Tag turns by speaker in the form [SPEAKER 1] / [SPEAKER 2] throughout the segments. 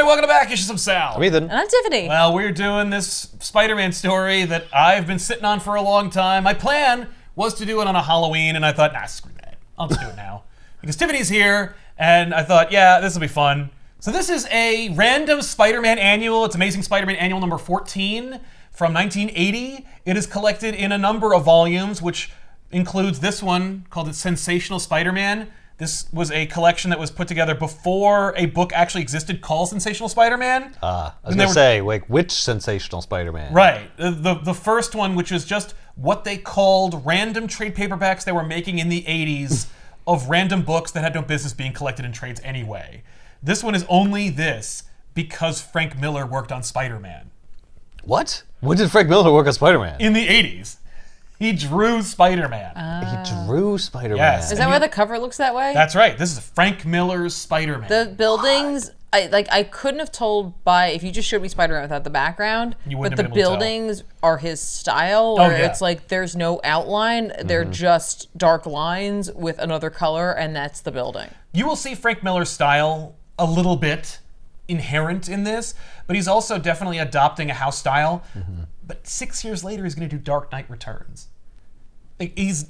[SPEAKER 1] welcome back. It's some Sal.
[SPEAKER 2] I'm Ethan.
[SPEAKER 3] And I'm Tiffany.
[SPEAKER 1] Well, we're doing this Spider-Man story that I've been sitting on for a long time. My plan was to do it on a Halloween, and I thought, nah, screw that. I'll just do it now. Because Tiffany's here, and I thought, yeah, this will be fun. So this is a random Spider-Man annual. It's Amazing Spider-Man Annual number 14 from 1980. It is collected in a number of volumes, which includes this one called Sensational Spider-Man. This was a collection that was put together before a book actually existed called Sensational Spider-Man.
[SPEAKER 2] I was going to say, like, which Sensational Spider-Man?
[SPEAKER 1] Right. The first one, which was just what they called random trade paperbacks they were making in the 80s of random books that had no business being collected in trades anyway. This one is only this because Frank Miller worked on Spider-Man.
[SPEAKER 2] What? When did Frank Miller work on Spider-Man?
[SPEAKER 1] In the 80s. He drew Spider-Man.
[SPEAKER 2] He drew Spider-Man.
[SPEAKER 1] Yes.
[SPEAKER 3] Is that why the cover looks that way?
[SPEAKER 1] That's right. This is Frank Miller's Spider-Man.
[SPEAKER 3] The buildings, I couldn't have told by, if you just showed me Spider-Man without the background,
[SPEAKER 1] You
[SPEAKER 3] but
[SPEAKER 1] wouldn't
[SPEAKER 3] the
[SPEAKER 1] have been able to
[SPEAKER 3] buildings are his style, where
[SPEAKER 1] yeah.
[SPEAKER 3] it's like there's no outline, they're just dark lines with another color, and that's the building.
[SPEAKER 1] You will see Frank Miller's style a little bit inherent in this, but he's also definitely adopting a house style. But 6 years later, he's going to do Dark Knight Returns. He's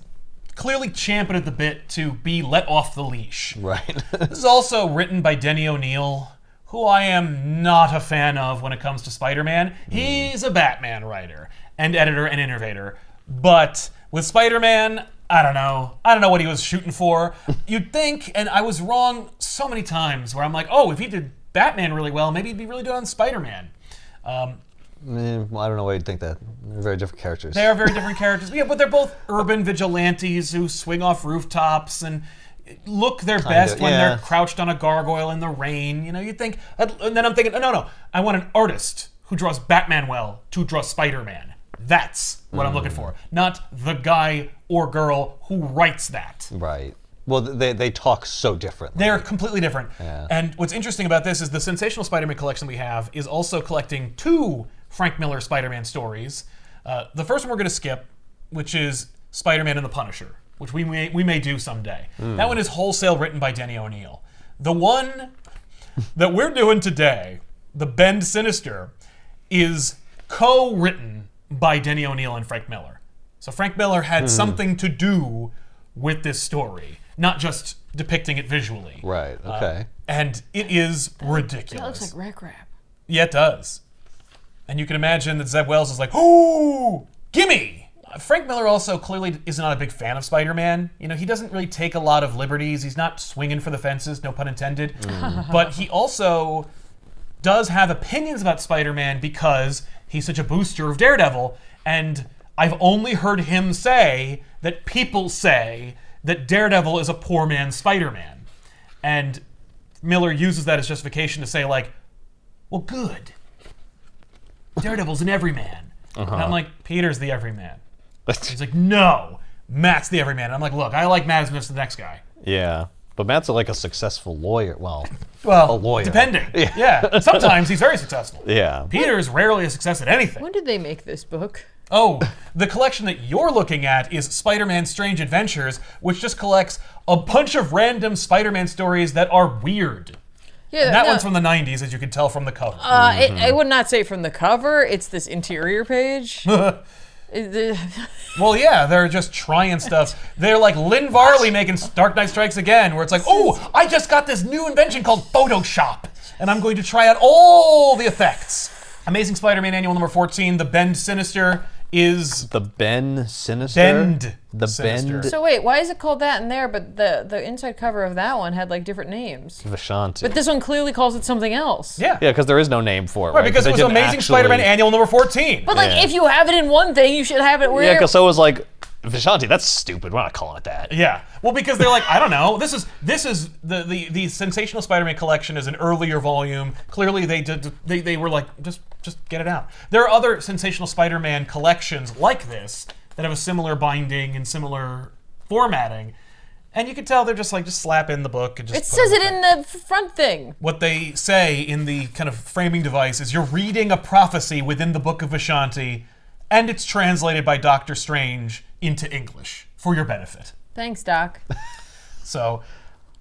[SPEAKER 1] clearly champing at the bit to be let off the leash.
[SPEAKER 2] Right.
[SPEAKER 1] This is also written by Denny O'Neil, who I am not a fan of when it comes to Spider-Man. He's a Batman writer and editor and innovator. But with Spider-Man, I don't know. I don't know what he was shooting for. You'd think, and I was wrong so many times, where I'm like, oh, if he did Batman really well, maybe he'd be really good on Spider-Man.
[SPEAKER 2] Well, I don't know why you'd think that. They're very different characters.
[SPEAKER 1] They are very different characters. Yeah, but they're both urban vigilantes who swing off rooftops and look their best when they're crouched on a gargoyle in the rain. You know, you'd think, and then I'm thinking, no, I want an artist who draws Batman well to draw Spider-Man. That's what I'm looking for, not the guy or girl who writes that.
[SPEAKER 2] Right. Well, they talk so differently.
[SPEAKER 1] They're completely different.
[SPEAKER 2] Yeah.
[SPEAKER 1] And what's interesting about this is the Sensational Spider-Man collection we have is also collecting 2 Frank Miller Spider-Man stories. The first one we're going to skip, which is Spider-Man and the Punisher, which we may do someday. That one is wholesale written by Denny O'Neil. The one that we're doing today, the Bend Sinister, is co-written by Denny O'Neil and Frank Miller. So Frank Miller had something to do with this story, not just depicting it visually.
[SPEAKER 2] Right, okay.
[SPEAKER 1] And it is ridiculous.
[SPEAKER 3] That looks like Wrap.
[SPEAKER 1] Yeah, it does. And you can imagine that Zeb Wells is like, ooh, gimme! Frank Miller also clearly is not a big fan of Spider-Man. You know, he doesn't really take a lot of liberties. He's not swinging for the fences, no pun intended. But he also does have opinions about Spider-Man because he's such a booster of Daredevil. And I've only heard him say that people say that Daredevil is a poor man's Spider-Man. And Miller uses that as justification to say, like, well, good. Daredevil's an everyman. And I'm like, Peter's the everyman. He's like, no, Matt's the everyman. And I'm like, look, I like Matt as much as the next guy.
[SPEAKER 2] Yeah. But Matt's like a successful lawyer. Well,
[SPEAKER 1] a
[SPEAKER 2] lawyer.
[SPEAKER 1] Depending. Yeah. Sometimes he's very successful.
[SPEAKER 2] Yeah.
[SPEAKER 1] Peter's rarely a success at anything.
[SPEAKER 3] When did they make this book?
[SPEAKER 1] Oh, the collection that you're looking at is Spider-Man Strange Adventures, which just collects a bunch of random Spider-Man stories that are weird.
[SPEAKER 3] Yeah,
[SPEAKER 1] That one's from the 90s, as you can tell from the cover.
[SPEAKER 3] I would not say from the cover. It's this interior page.
[SPEAKER 1] Well, yeah, they're just trying stuff. They're like Lynn Varley making Dark Knight Strikes Again, where it's like, oh, I just got this new invention called Photoshop, and I'm going to try out all the effects. Amazing Spider-Man Annual number 14, The Bend Sinister, is...
[SPEAKER 2] The Bend Sinister?
[SPEAKER 1] Bend
[SPEAKER 2] The
[SPEAKER 1] Sinister.
[SPEAKER 2] Bend...
[SPEAKER 3] So wait, why is it called that in there, but the inside cover of that one had like different names?
[SPEAKER 2] Vishanti.
[SPEAKER 3] But this one clearly calls it something else.
[SPEAKER 1] Yeah.
[SPEAKER 2] Yeah, because there is no name for it, right?
[SPEAKER 1] Because it was
[SPEAKER 2] they didn't
[SPEAKER 1] Amazing
[SPEAKER 2] actually...
[SPEAKER 1] Spider-Man Annual number 14.
[SPEAKER 3] But like, if you have it in one thing, you should have it where...
[SPEAKER 2] Yeah, because so was like, Vishanti, that's stupid. We're not calling it that.
[SPEAKER 1] Yeah. Well, because they're like, I don't know. This is the Sensational Spider-Man collection is an earlier volume. Clearly, they were like, just get it out. There are other Sensational Spider-Man collections like this that have a similar binding and similar formatting, and you can tell they're just like, just slap in the book and just.
[SPEAKER 3] It says it in the front thing.
[SPEAKER 1] What they say in the kind of framing device is you're reading a prophecy within the Book of Vishanti, and it's translated by Doctor Strange into English for your benefit.
[SPEAKER 3] Thanks, Doc.
[SPEAKER 1] So,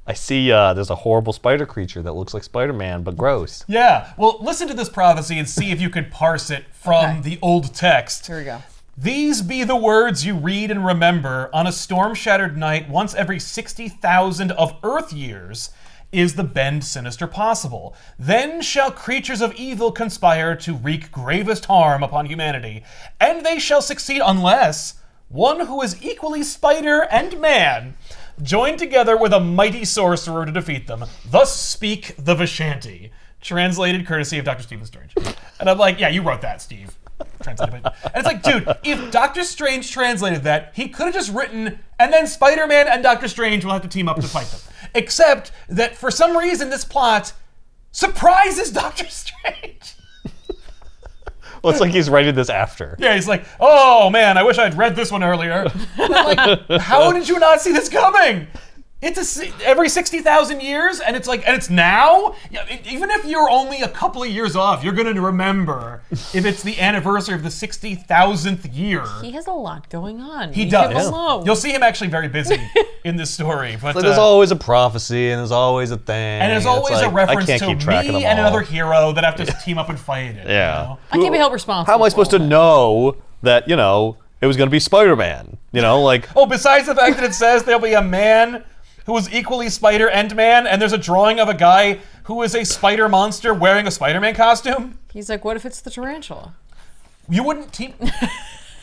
[SPEAKER 2] I see there's a horrible spider creature that looks like Spider-Man, but gross.
[SPEAKER 1] Yeah. Well, listen to this prophecy and see if you could parse it from the old text.
[SPEAKER 3] Here we go.
[SPEAKER 1] These be the words you read and remember on a storm-shattered night once every 60,000 of Earth years is the Bend Sinister possible. Then shall creatures of evil conspire to wreak gravest harm upon humanity, and they shall succeed unless one who is equally spider and man join together with a mighty sorcerer to defeat them. Thus speak the Vishanti. Translated courtesy of Dr. Stephen Strange. And I'm like, yeah, you wrote that, Steve. Translated by... And it's like, dude, if Doctor Strange translated that, he could have just written, and then Spider-Man and Doctor Strange will have to team up to fight them. Except that for some reason this plot surprises Doctor Strange.
[SPEAKER 2] Well, it's like he's writing this after.
[SPEAKER 1] Yeah, he's like, oh man, I wish I'd read this one earlier. And I'm like, how did you not see this coming? It's every 60,000 years, and it's like, and it's now? Yeah, even if you're only a couple of years off, you're going to remember if it's the anniversary of the 60,000th year.
[SPEAKER 3] He has a lot going on.
[SPEAKER 1] He
[SPEAKER 3] Leave
[SPEAKER 1] does.
[SPEAKER 3] him alone.
[SPEAKER 1] You'll see him actually very busy in this story. But
[SPEAKER 2] There's always a prophecy, and there's always a thing.
[SPEAKER 1] and there's always a reference to me and
[SPEAKER 2] all.
[SPEAKER 1] another hero that have to team up and fight it.
[SPEAKER 2] Yeah.
[SPEAKER 1] You know?
[SPEAKER 3] I can't be held responsible.
[SPEAKER 2] How am I
[SPEAKER 3] for
[SPEAKER 2] supposed
[SPEAKER 3] all
[SPEAKER 2] to
[SPEAKER 3] that.
[SPEAKER 2] know that, it was going to be Spider-Man? Like...
[SPEAKER 1] Oh, besides the fact that it says there'll be a man who is equally spider and man, and there's a drawing of a guy who is a spider monster wearing a Spider-Man costume?
[SPEAKER 3] He's like, what if it's the tarantula?
[SPEAKER 1] You wouldn't team...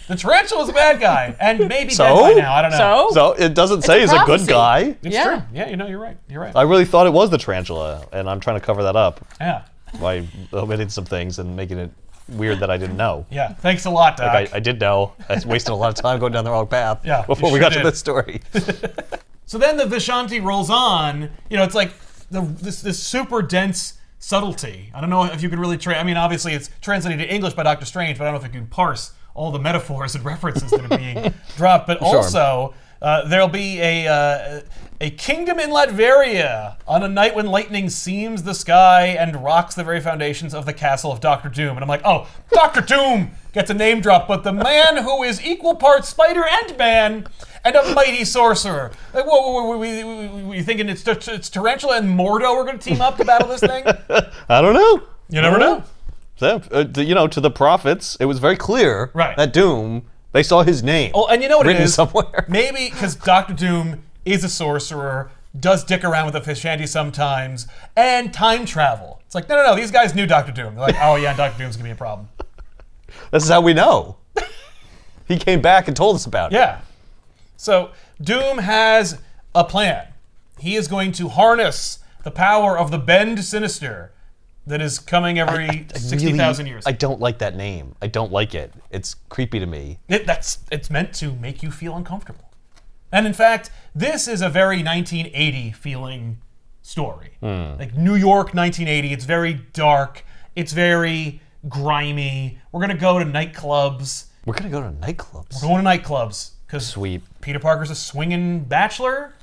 [SPEAKER 1] The tarantula's a bad guy, and maybe
[SPEAKER 2] So?
[SPEAKER 1] dead by now, I don't know.
[SPEAKER 2] So it doesn't say he's a good
[SPEAKER 3] prophecy.
[SPEAKER 2] guy.
[SPEAKER 1] It's
[SPEAKER 3] Yeah.
[SPEAKER 1] true. Yeah, you're right. You're right.
[SPEAKER 2] I really thought it was the tarantula, and I'm trying to cover that up
[SPEAKER 1] Yeah.
[SPEAKER 2] by omitting some things and making it weird that I didn't know.
[SPEAKER 1] Yeah. Thanks a lot, Doc.
[SPEAKER 2] I did know. I was wasting a lot of time going down the wrong path
[SPEAKER 1] Yeah,
[SPEAKER 2] before
[SPEAKER 1] you
[SPEAKER 2] we
[SPEAKER 1] sure
[SPEAKER 2] got to
[SPEAKER 1] did.
[SPEAKER 2] this story.
[SPEAKER 1] So then the Vishanti rolls on. It's like this super dense subtlety. I don't know if you can really obviously it's translated to English by Doctor Strange, but I don't know if you can parse all the metaphors and references that are being dropped. But also, there'll be a kingdom in Latveria on a night when lightning seams the sky and rocks the very foundations of the castle of Doctor Doom. And I'm like, oh, Doctor Doom gets a name drop, but the man who is equal parts spider and man and a mighty sorcerer. Like, whoa, were you thinking it's Tarantula and Mordo we're going to team up to battle this thing?
[SPEAKER 2] I don't know.
[SPEAKER 1] You never know.
[SPEAKER 2] So, to the prophets, it was very clear
[SPEAKER 1] Right.
[SPEAKER 2] that Doom, they saw his name
[SPEAKER 1] Oh, and you know what it
[SPEAKER 2] written
[SPEAKER 1] is?
[SPEAKER 2] somewhere.
[SPEAKER 1] Maybe because Doctor Doom is a sorcerer, does dick around with the Vishanti sometimes, and time travel. It's like, no, these guys knew Doctor Doom. They're like, oh yeah, Doctor Doom's going to be a problem.
[SPEAKER 2] This is how we know. He came back and told us about it.
[SPEAKER 1] Yeah. So Doom has a plan. He is going to harness the power of the Bend Sinister that is coming every 60,000 years.
[SPEAKER 2] I don't like that name. I don't like it. It's creepy to me.
[SPEAKER 1] It's meant to make you feel uncomfortable. And in fact, this is a very 1980 feeling story. Like New York 1980. It's very dark. It's very grimy. We're going to go to nightclubs.
[SPEAKER 2] We're going to go to nightclubs.
[SPEAKER 1] We're going to nightclubs because
[SPEAKER 2] Sweet.
[SPEAKER 1] Peter Parker's a swinging bachelor,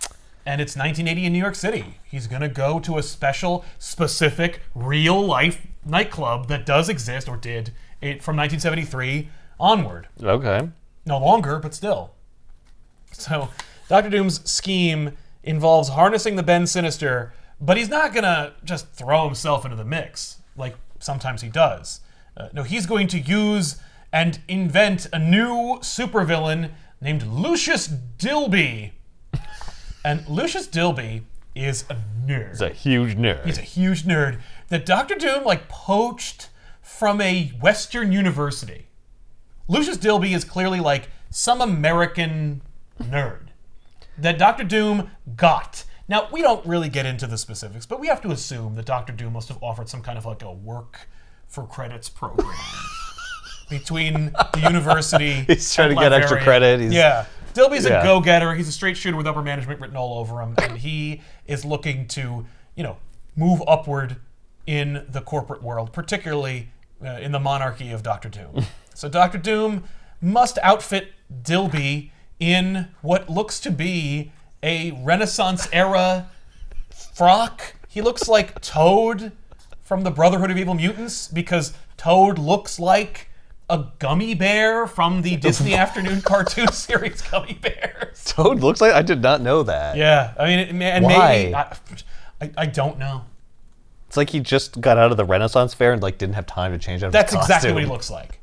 [SPEAKER 1] and it's 1980 in New York City. He's going to go to a special, specific, real-life nightclub that does exist, or did, from 1973 onward.
[SPEAKER 2] Okay.
[SPEAKER 1] No longer, but still. So, Doctor Doom's scheme involves harnessing the Bend Sinister, but he's not going to just throw himself into the mix, like sometimes he does. No, he's going to use and invent a new supervillain named Lucius Dilby. And Lucius Dilby is a nerd.
[SPEAKER 2] He's a huge nerd.
[SPEAKER 1] He's a huge nerd that Dr. Doom poached from a Western university. Lucius Dilby is clearly some American nerd that Dr. Doom got. Now, we don't really get into the specifics, but we have to assume that Dr. Doom must have offered some kind of a work for credits program between the university.
[SPEAKER 2] He's trying to
[SPEAKER 1] and
[SPEAKER 2] get extra
[SPEAKER 1] Latveria.
[SPEAKER 2] credit.
[SPEAKER 1] Yeah. Dilby's a
[SPEAKER 2] Yeah.
[SPEAKER 1] go-getter. He's a straight shooter with upper management written all over him, and he is looking to, move upward in the corporate world, particularly in the monarchy of Dr. Doom. So Dr. Doom must outfit Dilby in what looks to be a Renaissance-era frock. He looks like Toad from the Brotherhood of Evil Mutants because Toad looks like a gummy bear from the Disney afternoon cartoon series Gummy Bears.
[SPEAKER 2] Toad looks like I did not know that.
[SPEAKER 1] Yeah, I mean, and
[SPEAKER 2] Why?
[SPEAKER 1] maybe I don't know.
[SPEAKER 2] It's like he just got out of the Renaissance fair and like didn't have time to change out
[SPEAKER 1] That's
[SPEAKER 2] his
[SPEAKER 1] exactly
[SPEAKER 2] costume.
[SPEAKER 1] what he looks like.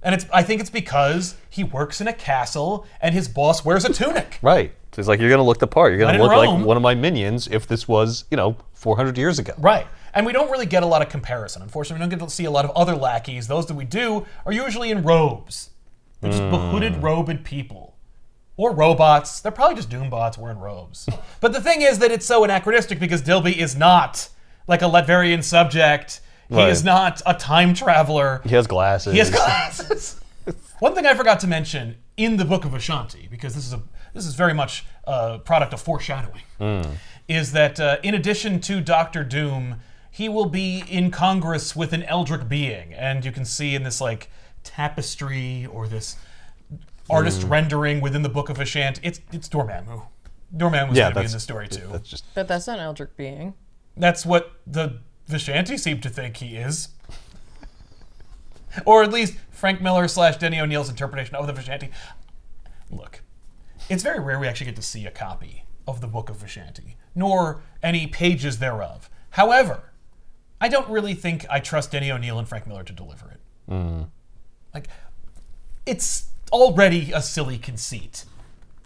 [SPEAKER 1] And I think it's because he works in a castle and his boss wears a tunic.
[SPEAKER 2] Right. So he's like, you're going to look the part. You're going
[SPEAKER 1] Not
[SPEAKER 2] to
[SPEAKER 1] in
[SPEAKER 2] look
[SPEAKER 1] Rome.
[SPEAKER 2] like one of my minions if this was, 400 years ago.
[SPEAKER 1] Right. And we don't really get a lot of comparison. Unfortunately, we don't get to see a lot of other lackeys. Those that we do are usually in robes. They're just behooded, robed people. Or robots. They're probably just Doombots wearing robes. But the thing is that it's so anachronistic because Dilby is not like a Latverian subject. He
[SPEAKER 2] Right.
[SPEAKER 1] is not a time traveler.
[SPEAKER 2] He has glasses.
[SPEAKER 1] He has glasses. One thing I forgot to mention in the Book of Vishanti, because this is very much a product of foreshadowing, is that in addition to Doctor Doom, he will be incongruous with an eldritch being, and you can see in this like tapestry or this artist rendering within the Book of Vishanti, it's Dormammu. Dormammu's going to be in this story too.
[SPEAKER 2] That's just
[SPEAKER 3] But that's not an eldritch being.
[SPEAKER 1] That's what the Vishanti seem to think he is. Or at least Frank Miller / Denny O'Neil's interpretation of the Vishanti. Look, it's very rare we actually get to see a copy of the Book of Vishanti, nor any pages thereof. However, I don't really think I trust Denny O'Neil and Frank Miller to deliver it. Like, it's already a silly conceit,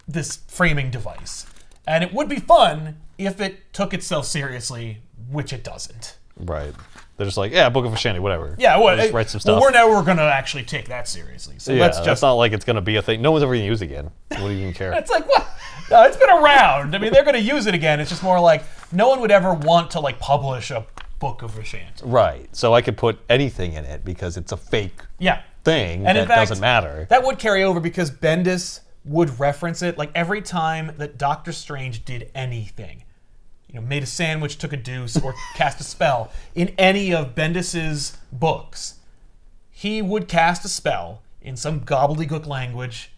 [SPEAKER 1] this framing device. And it would be fun if it took itself seriously, which it doesn't.
[SPEAKER 2] right. They're just like, yeah, Book of Vishanti, whatever.
[SPEAKER 1] Yeah, well,
[SPEAKER 2] Just write some stuff.
[SPEAKER 1] we're going to actually take that seriously. So
[SPEAKER 2] yeah,
[SPEAKER 1] let's
[SPEAKER 2] that's
[SPEAKER 1] just.
[SPEAKER 2] not like it's going to be a thing. No one's ever going to use it again. What do you even care?
[SPEAKER 1] It's like, what? No, it's been around. I mean, they're going to use it again. It's just more like no one would ever want to like publish a Book of Vishanti.
[SPEAKER 2] Right. So I could put anything in it because it's a fake
[SPEAKER 1] Yeah.
[SPEAKER 2] thing
[SPEAKER 1] And
[SPEAKER 2] that
[SPEAKER 1] in fact,
[SPEAKER 2] doesn't matter.
[SPEAKER 1] That would carry over because Bendis would reference it like every time that Doctor Strange did anything. Made a sandwich, took a deuce, or cast a spell in any of Bendis's books. He would cast a spell in some gobbledygook language,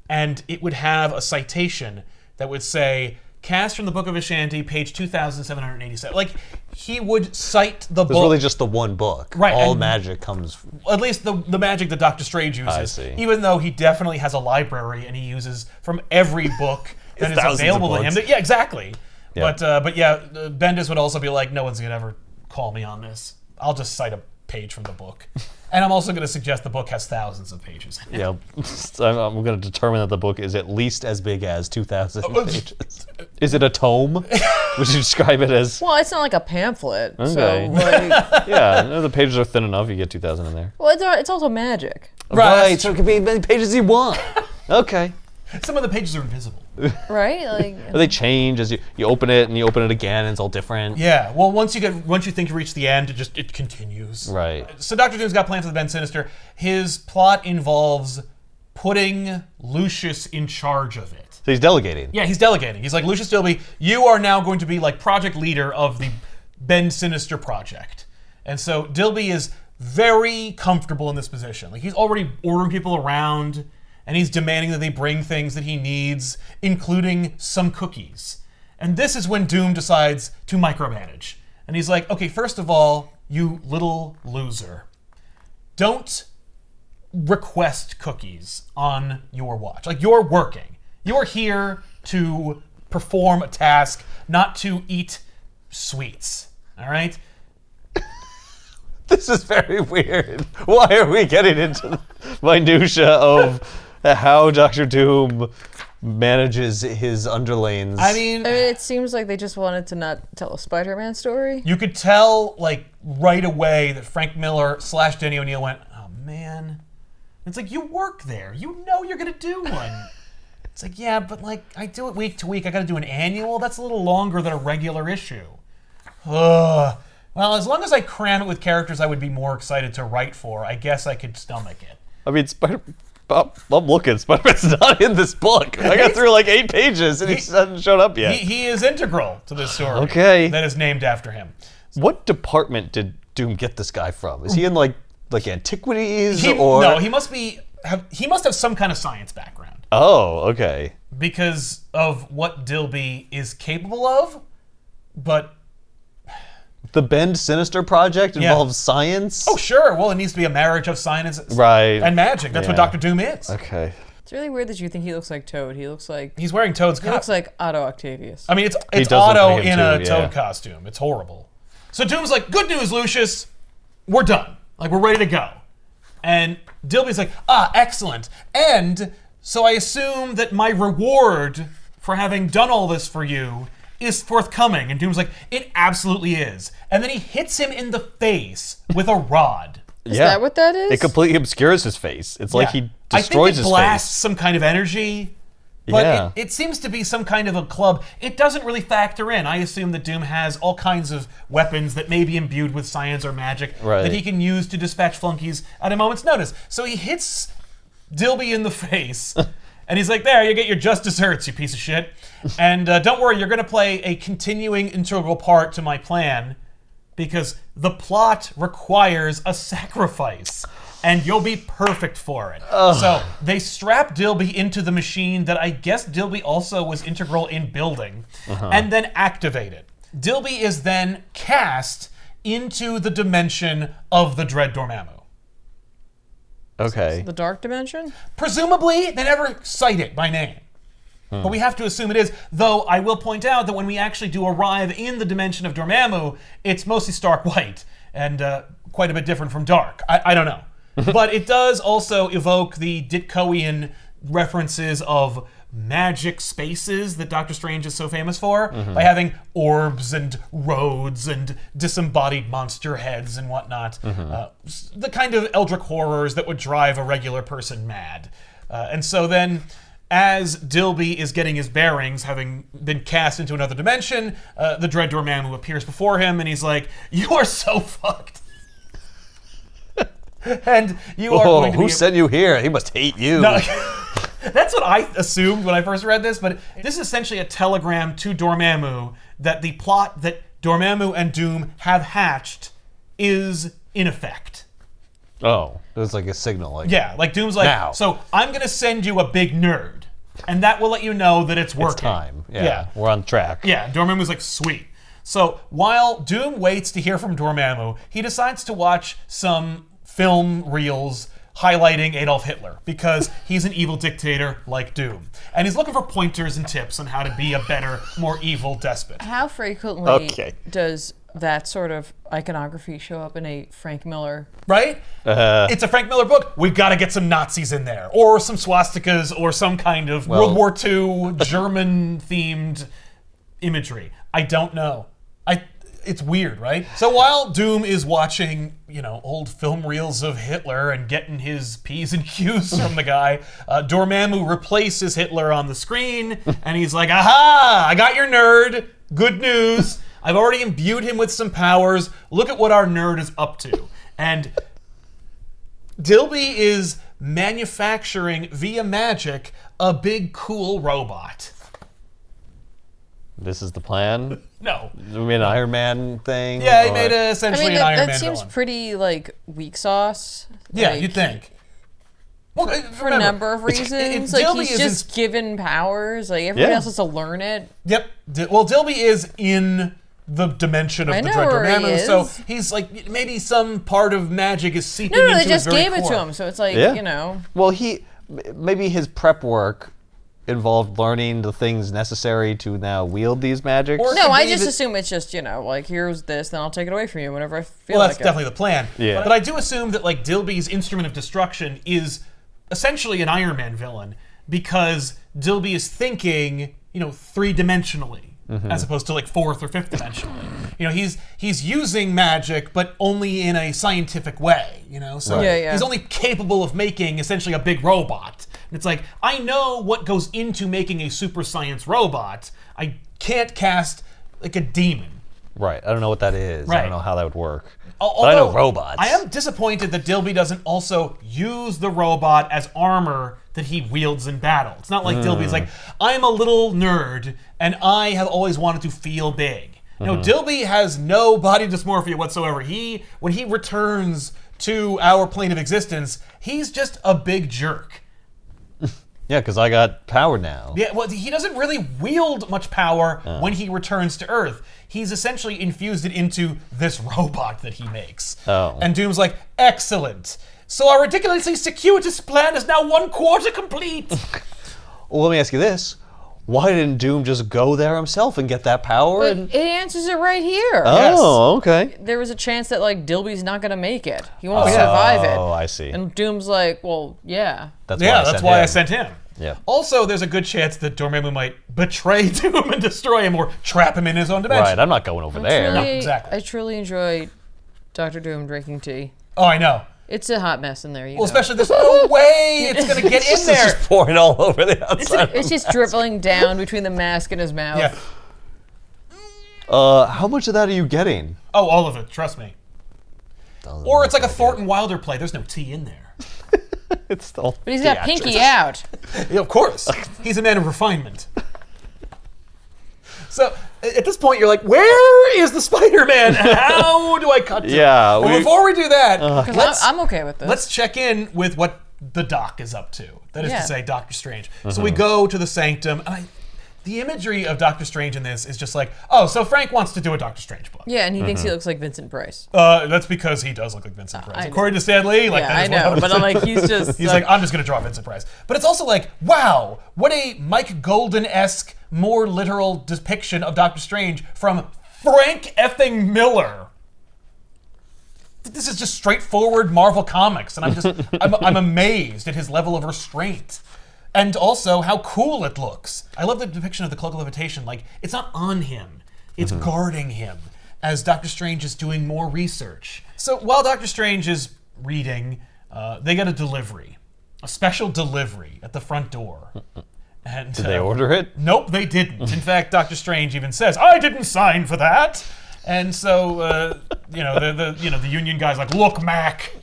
[SPEAKER 1] and it would have a citation that would say, cast from the Book of Vishanti, page 2787. Like, he would cite the
[SPEAKER 2] It's
[SPEAKER 1] book.
[SPEAKER 2] really just the one book.
[SPEAKER 1] Right,
[SPEAKER 2] All
[SPEAKER 1] and-
[SPEAKER 2] magic comes.
[SPEAKER 1] At least the magic that Doctor Strange uses.
[SPEAKER 2] I see.
[SPEAKER 1] Even though he definitely has a library and he uses from every book that is
[SPEAKER 2] thousands of
[SPEAKER 1] available to him.
[SPEAKER 2] books.
[SPEAKER 1] Yeah, exactly.
[SPEAKER 2] Yeah.
[SPEAKER 1] But Bendis would also be like, no one's gonna ever call me on this. I'll just cite a page from the book. And I'm also going to suggest the book has thousands of pages in it.
[SPEAKER 2] Yeah, I'm going to determine that the book is at least as big as 2,000 pages. Is it a tome? Would you describe it as?
[SPEAKER 3] Well, it's not like a pamphlet.
[SPEAKER 2] Okay.
[SPEAKER 3] So, like,
[SPEAKER 2] Yeah, no, the pages are thin enough. You get 2,000 in there.
[SPEAKER 3] well, it's also magic.
[SPEAKER 2] Right, so it could be as many pages as you want. Okay.
[SPEAKER 1] Some of the pages are invisible.
[SPEAKER 3] Right? Like,
[SPEAKER 2] Or they change as you open it and you open it again and it's all different.
[SPEAKER 1] Yeah. Well, once you think you reach the end, it continues.
[SPEAKER 2] Right.
[SPEAKER 1] So Dr. Doom's got plans for the Bend Sinister. His plot involves putting Lucius in charge of it.
[SPEAKER 2] So he's delegating.
[SPEAKER 1] Yeah, he's delegating. He's like, Lucius Dilby, you are now going to be like project leader of the Bend Sinister project. And so Dilby is very comfortable in this position. Like, he's already ordering people around, and he's demanding that they bring things that he needs, including some cookies. And this is when Doom decides to micromanage. And he's like, okay, first of all, you little loser, don't request cookies on your watch. Like, you're working. You're here to perform a task, not to eat sweets. All right?
[SPEAKER 2] This is very weird. Why are we getting into the minutia of how Dr. Doom manages his underlings?
[SPEAKER 1] I mean,
[SPEAKER 3] it seems like they just wanted to not tell a Spider-Man story.
[SPEAKER 1] you could tell, like, right away that Frank Miller / Denny O'Neil went, oh, man. It's like, you work there. You know you're going to do one. It's like, yeah, but, like, I do it week to week. I got to do an annual. That's a little longer than a regular issue. Ugh. Well, as long as I cram it with characters I would be more excited to write for, I guess I could stomach it.
[SPEAKER 2] I mean, I'm looking. Spider-Man's not in this book. I got through like 8 pages and he hasn't showed up yet.
[SPEAKER 1] He is integral to this story.
[SPEAKER 2] Okay.
[SPEAKER 1] That is named after him.
[SPEAKER 2] What department did Doom get this guy from? Is he in like antiquities
[SPEAKER 1] No, he must have some kind of science background.
[SPEAKER 2] Oh, okay.
[SPEAKER 1] Because of what Dilby is capable of, but
[SPEAKER 2] the Bend Sinister project involves science?
[SPEAKER 1] Oh, sure. Well, it needs to be a marriage of science and magic. That's what Dr. Doom is.
[SPEAKER 2] Okay.
[SPEAKER 3] It's really weird that you think he looks like Toad. He looks like
[SPEAKER 1] He's wearing Toad's
[SPEAKER 3] he looks
[SPEAKER 1] costume.
[SPEAKER 3] like Otto Octavius.
[SPEAKER 1] I mean, it's
[SPEAKER 2] does look
[SPEAKER 1] Otto
[SPEAKER 2] like him
[SPEAKER 1] in a
[SPEAKER 2] too,
[SPEAKER 1] Toad costume. It's horrible. So Doom's like, good news, Lucius. We're done. Like, we're ready to go. And Dilby's like, excellent. And so I assume that my reward for having done all this for you is forthcoming. And Doom's like, it absolutely is. And then he hits him in the face with a rod.
[SPEAKER 3] Is that what that is?
[SPEAKER 2] It completely obscures his face. It's like he destroys his face.
[SPEAKER 1] I think it blasts some kind of energy. But it seems to be some kind of a club. It doesn't really factor in. I assume that Doom has all kinds of weapons that may be imbued with science or magic that he can use to dispatch flunkies at a moment's notice. So he hits Dilby in the face, and he's like, there, you get your just desserts, you piece of shit. And don't worry, you're going to play a continuing integral part to my plan, because the plot requires a sacrifice. And you'll be perfect for it. So they strap Dilby into the machine that I guess Dilby also was integral in building, and then activate it. Dilby is then cast into the dimension of the Dread Dormammu.
[SPEAKER 2] Okay.
[SPEAKER 3] The dark dimension?
[SPEAKER 1] Presumably, they never cite it by name. But we have to assume it is, though I will point out that when we actually do arrive in the dimension of Dormammu, it's mostly stark white, and quite a bit different from dark. I don't know. But it does also evoke the Ditkoian references of magic spaces that Doctor Strange is so famous for, by having orbs and roads and disembodied monster heads and whatnot. The kind of eldritch horrors that would drive a regular person mad. And so then, as Dilby is getting his bearings, having been cast into another dimension, the Dread Dormammu appears before him, and he's like, you are so fucked. And you are going to
[SPEAKER 2] who sent you here? He must hate you.
[SPEAKER 1] No, that's what I assumed when I first read this, but this is essentially a telegram to Dormammu that the plot that Dormammu and Doom have hatched is in effect.
[SPEAKER 2] Oh, it was like a signal.
[SPEAKER 1] Like Doom's like,
[SPEAKER 2] now.
[SPEAKER 1] So I'm going to send you a big nerd, and that will let you know that it's working.
[SPEAKER 2] It's time. Yeah, we're on track.
[SPEAKER 1] Yeah, Dormammu's like, sweet. So while Doom waits to hear from Dormammu, he decides to watch some film reels highlighting Adolf Hitler, because he's an evil dictator like Doom. And he's looking for pointers and tips on how to be a better, more evil despot.
[SPEAKER 3] How frequently does that sort of iconography show up in a Frank Miller?
[SPEAKER 1] Right? It's a Frank Miller book. We've got to get some Nazis in there, or some swastikas, or some kind of World War II German-themed imagery. I don't know. It's weird, right? So while Doom is watching, old film reels of Hitler and getting his P's and Q's from the guy, Dormammu replaces Hitler on the screen, and he's like, aha, I got your nerd. Good news. I've already imbued him with some powers. Look at what our nerd is up to. And Dilby is manufacturing, via magic, a big, cool robot.
[SPEAKER 2] This is the plan?
[SPEAKER 1] No.
[SPEAKER 2] You mean an Iron Man thing?
[SPEAKER 1] Yeah, he made essentially an Iron Man
[SPEAKER 3] that seems
[SPEAKER 1] villain.
[SPEAKER 3] pretty, weak sauce.
[SPEAKER 1] Yeah, you'd think. Well,
[SPEAKER 3] for a number of reasons. He's just given powers. Everyone else has to learn it.
[SPEAKER 1] Yep. Well, Dilby is in the dimension of the Dread Dormammu, so he's maybe some part of magic is seeping into his very core.
[SPEAKER 3] No, they just gave it to him, so it's
[SPEAKER 2] Well, maybe his prep work involved learning the things necessary to now wield these magics?
[SPEAKER 3] No, I just assume it's just, here's this, then I'll take it away from you whenever I feel
[SPEAKER 1] like it. Well,
[SPEAKER 3] that's
[SPEAKER 1] definitely the plan.
[SPEAKER 2] Yeah.
[SPEAKER 1] But I do assume that, Dilby's instrument of destruction is essentially an Iron Man villain, because Dilby is thinking, three-dimensionally, as opposed to, fourth or fifth dimensionally. He's using magic, but only in a scientific way, So he's only capable of making, essentially, a big robot. It's like, I know what goes into making a super science robot. I can't cast a demon.
[SPEAKER 2] Right. I don't know what that is.
[SPEAKER 1] Right.
[SPEAKER 2] I don't know how that would work.
[SPEAKER 1] Although,
[SPEAKER 2] but I know robots.
[SPEAKER 1] I am disappointed that Dilby doesn't also use the robot as armor that he wields in battle. It's not like Dilby's like, I'm a little nerd and I have always wanted to feel big. No, Dilby has no body dysmorphia whatsoever. When he returns to our plane of existence, he's just a big jerk.
[SPEAKER 2] Yeah, because I got power now.
[SPEAKER 1] Yeah, well, he doesn't really wield much power when he returns to Earth. He's essentially infused it into this robot that he makes.
[SPEAKER 2] Oh.
[SPEAKER 1] And Doom's like, excellent. So our ridiculously circuitous plan is now 1/4 complete.
[SPEAKER 2] Well, let me ask you this. Why didn't Doom just go there himself and get that power?
[SPEAKER 3] But it answers it right here.
[SPEAKER 2] Oh, okay.
[SPEAKER 3] There was a chance that like Dilby's not gonna make it. He won't survive it.
[SPEAKER 2] Oh, I see.
[SPEAKER 3] And Doom's like, well, yeah.
[SPEAKER 2] That's
[SPEAKER 1] why I sent him.
[SPEAKER 2] Yeah.
[SPEAKER 1] Also, there's a good chance that Dormammu might betray Doom and destroy him or trap him in his own dimension.
[SPEAKER 2] Right, I'm not going over there.
[SPEAKER 1] No, exactly.
[SPEAKER 3] I truly enjoy Dr. Doom drinking tea.
[SPEAKER 1] Oh, I know.
[SPEAKER 3] It's a hot mess in there, you know.
[SPEAKER 1] Especially there's no way it's going to get in there.
[SPEAKER 2] It's just pouring all over the outside.
[SPEAKER 3] It's just dribbling down between the mask and his mouth.
[SPEAKER 1] Yeah.
[SPEAKER 2] How much of that are you getting?
[SPEAKER 1] Oh, all of it, trust me. Or it's like a Thornton Wilder play. There's no tea in there.
[SPEAKER 2] It's still.
[SPEAKER 3] But he's got Pinky out.
[SPEAKER 1] Yeah, of course. He's a man of refinement. So at this point, you're like, where is the Spider-Man? How do I cut to
[SPEAKER 2] Yeah.
[SPEAKER 1] him? Well, before we do that,
[SPEAKER 3] Because I'm okay with this.
[SPEAKER 1] let's check in with what the Doc is up to. That is
[SPEAKER 3] Yeah.
[SPEAKER 1] to say, Doctor Strange. So we go to the sanctum. And the imagery of Doctor Strange in this is just like, oh, so Frank wants to do a Doctor Strange book.
[SPEAKER 3] Yeah, and he thinks he looks like Vincent Price.
[SPEAKER 1] That's because he does look like Vincent Price.
[SPEAKER 3] I know.
[SPEAKER 1] According to Stan Lee, like
[SPEAKER 3] Yeah,
[SPEAKER 1] that
[SPEAKER 3] I
[SPEAKER 1] is
[SPEAKER 3] know.
[SPEAKER 1] 100%.
[SPEAKER 3] But I'm like, he's just.
[SPEAKER 1] He's like, I'm just gonna draw Vincent Price. But it's also like, wow, what a Mike Golden-esque, more literal depiction of Doctor Strange from Frank effing Miller. This is just straightforward Marvel Comics, and I'm amazed at his level of restraint. And also how cool it looks. I love the depiction of the cloak of levitation. Like, it's not on him, it's guarding him as Doctor Strange is doing more research. So while Doctor Strange is reading, they get a delivery, a special delivery at the front door. And
[SPEAKER 2] Did they order it?
[SPEAKER 1] Nope, they didn't. In fact, Doctor Strange even says, "I didn't sign for that." And so, the Union guy's like, "Look, Mac,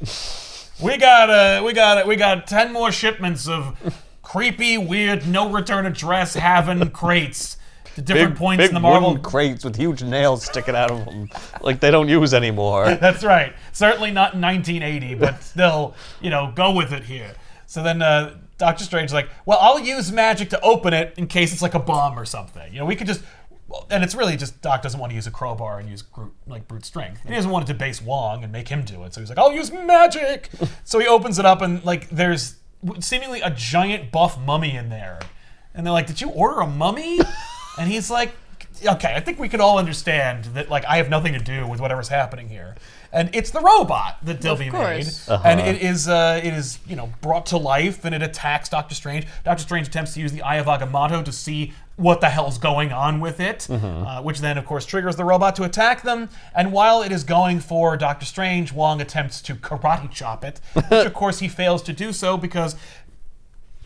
[SPEAKER 1] we got 10 more shipments of creepy, weird, no return address having crates to different points in the Marvel."
[SPEAKER 2] Wooden crates with huge nails sticking out of them, like they don't use anymore.
[SPEAKER 1] That's right. Certainly not in 1980, but still, go with it here. So then Doctor Strange's like, well, I'll use magic to open it in case it's like a bomb or something. We could just, and it's really just Doc doesn't want to use a crowbar and use brute strength. He doesn't want to debase Wong and make him do it. So he's like, I'll use magic. So he opens it up and there's seemingly a giant buff mummy in there. And they're like, did you order a mummy? And he's like, okay, I think we can all understand that I have nothing to do with whatever's happening here. And it's the robot that Dilby made. And it is brought to life and it attacks Doctor Strange. Doctor Strange attempts to use the Eye of Agamotto to see what the hell's going on with it, which then, of course, triggers the robot to attack them. And while it is going for Doctor Strange, Wong attempts to karate chop it, which, of course, he fails to do so because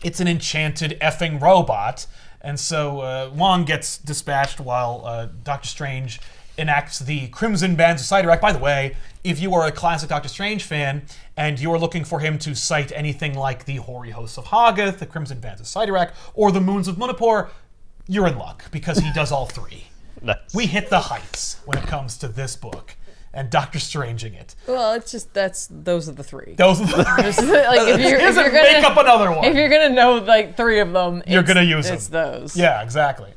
[SPEAKER 1] it's an enchanted effing robot. And so Wong gets dispatched while Doctor Strange enacts the Crimson Bands of Sidorak. By the way, if you are a classic Doctor Strange fan and you're looking for him to cite anything like the Hoary Hosts of Hoggoth, the Crimson Bands of Sidorak, or the Moons of Munipur, you're in luck because he does all three.
[SPEAKER 2] Nice.
[SPEAKER 1] We hit the heights when it comes to this book and Doctor Stranging it.
[SPEAKER 3] Well, it's just those are the three.
[SPEAKER 1] Those are the three.
[SPEAKER 3] If you're
[SPEAKER 1] gonna
[SPEAKER 3] gonna
[SPEAKER 1] make up another one.
[SPEAKER 3] If you're gonna know three of them,
[SPEAKER 1] You're gonna use them.
[SPEAKER 3] It's those.
[SPEAKER 1] Yeah, exactly.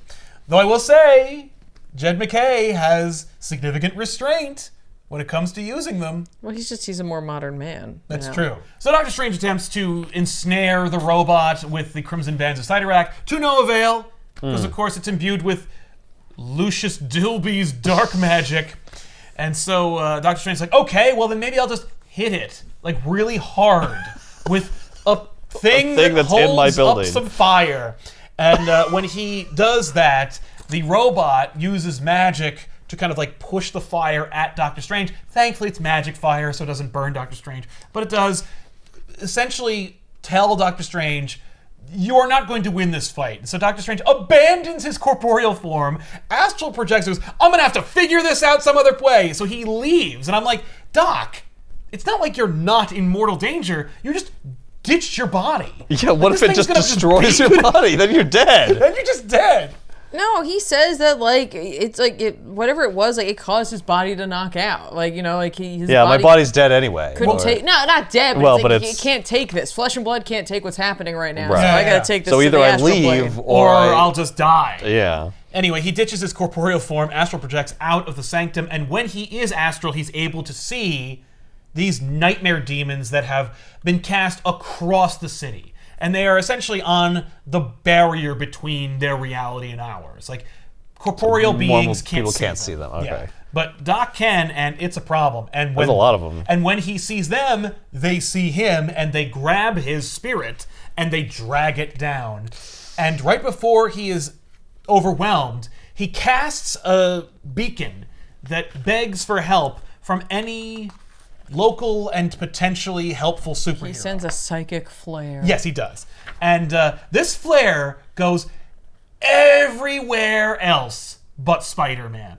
[SPEAKER 1] Though I will say, Jed McKay has significant restraint when it comes to using them.
[SPEAKER 3] Well, he's a more modern man.
[SPEAKER 1] That's true. So Doctor Strange attempts to ensnare the robot with the Crimson Bands of Sidorak to no avail, because of course it's imbued with Lucius Dilby's dark magic. And so Doctor Strange's like, okay, well then maybe I'll just hit it really hard with a thing
[SPEAKER 2] that's in my
[SPEAKER 1] holds
[SPEAKER 2] building.
[SPEAKER 1] up some fire. And when he does that, the robot uses magic to kind of push the fire at Doctor Strange. Thankfully, it's magic fire, so it doesn't burn Doctor Strange. But it does essentially tell Doctor Strange, you're not going to win this fight. So Doctor Strange abandons his corporeal form. Astral projects goes, I'm going to have to figure this out some other way. So he leaves. And I'm like, Doc, it's not like you're not in mortal danger. You just ditched your body.
[SPEAKER 2] Yeah, what if
[SPEAKER 1] this
[SPEAKER 2] it just
[SPEAKER 1] thing's gonna
[SPEAKER 2] destroys
[SPEAKER 1] beat
[SPEAKER 2] your body? Then you're dead.
[SPEAKER 1] Then you're just dead.
[SPEAKER 3] No, he says that like it's like whatever it was, like it caused his body to knock out. Like like his
[SPEAKER 2] Yeah, my
[SPEAKER 3] body
[SPEAKER 2] body's dead anyway.
[SPEAKER 3] couldn't take not dead, but,
[SPEAKER 2] Well,
[SPEAKER 3] it's like,
[SPEAKER 2] but
[SPEAKER 3] it
[SPEAKER 2] it's-
[SPEAKER 3] can't take this. Flesh and blood can't take what's happening right now.
[SPEAKER 2] Right.
[SPEAKER 3] So I
[SPEAKER 1] Yeah.
[SPEAKER 3] gotta take this.
[SPEAKER 2] So
[SPEAKER 3] to
[SPEAKER 2] either
[SPEAKER 3] the
[SPEAKER 2] I
[SPEAKER 3] astral
[SPEAKER 2] leave
[SPEAKER 3] plane.
[SPEAKER 1] or I'll just die.
[SPEAKER 2] Yeah.
[SPEAKER 1] Anyway, he ditches his corporeal form. Astral projects out of the sanctum, and when he is astral, he's able to see these nightmare demons that have been cast across the city. And they are essentially on the barrier between their reality and ours. Like, corporeal beings
[SPEAKER 2] people can't see them. Okay.
[SPEAKER 1] Yeah. But Doc can, and it's a problem. And when,
[SPEAKER 2] There's a lot of them.
[SPEAKER 1] And when he sees them, they see him, and they grab his spirit, and they drag it down. And right before he is overwhelmed, he casts a beacon that begs for help from any local and potentially helpful superhero.
[SPEAKER 3] He sends a psychic flare.
[SPEAKER 1] Yes, he does. And this flare goes everywhere else but Spider-Man.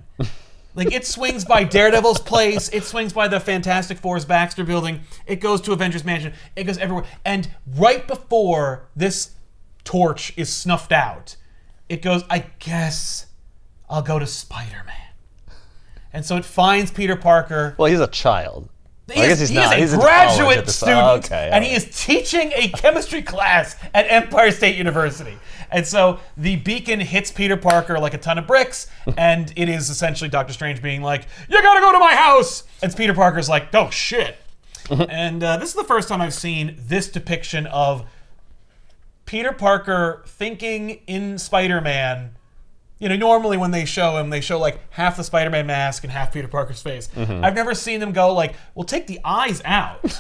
[SPEAKER 1] Like, it swings by Daredevil's place, it swings by the Fantastic Four's Baxter building, it goes to Avengers Mansion, it goes everywhere. And right before this torch is snuffed out, it goes, I guess I'll go to Spider-Man. And so it finds Peter Parker.
[SPEAKER 2] Well, he's a child.
[SPEAKER 1] He
[SPEAKER 2] I
[SPEAKER 1] is,
[SPEAKER 2] guess he's
[SPEAKER 1] he
[SPEAKER 2] not.
[SPEAKER 1] is
[SPEAKER 2] He's
[SPEAKER 1] a
[SPEAKER 2] in college at
[SPEAKER 1] graduate
[SPEAKER 2] this-
[SPEAKER 1] student,
[SPEAKER 2] okay,
[SPEAKER 1] and he is teaching a chemistry class at Empire State University. And so the beacon hits Peter Parker like a ton of bricks, and it is essentially Doctor Strange being like, "You gotta go to my house!" And Peter Parker's like, "Oh shit!" And this is the first time I've seen this depiction of Peter Parker thinking in Spider-Man. Normally when they show him, they show like half the Spider-Man mask and half Peter Parker's face. I've never seen them go like, well, take the eyes out.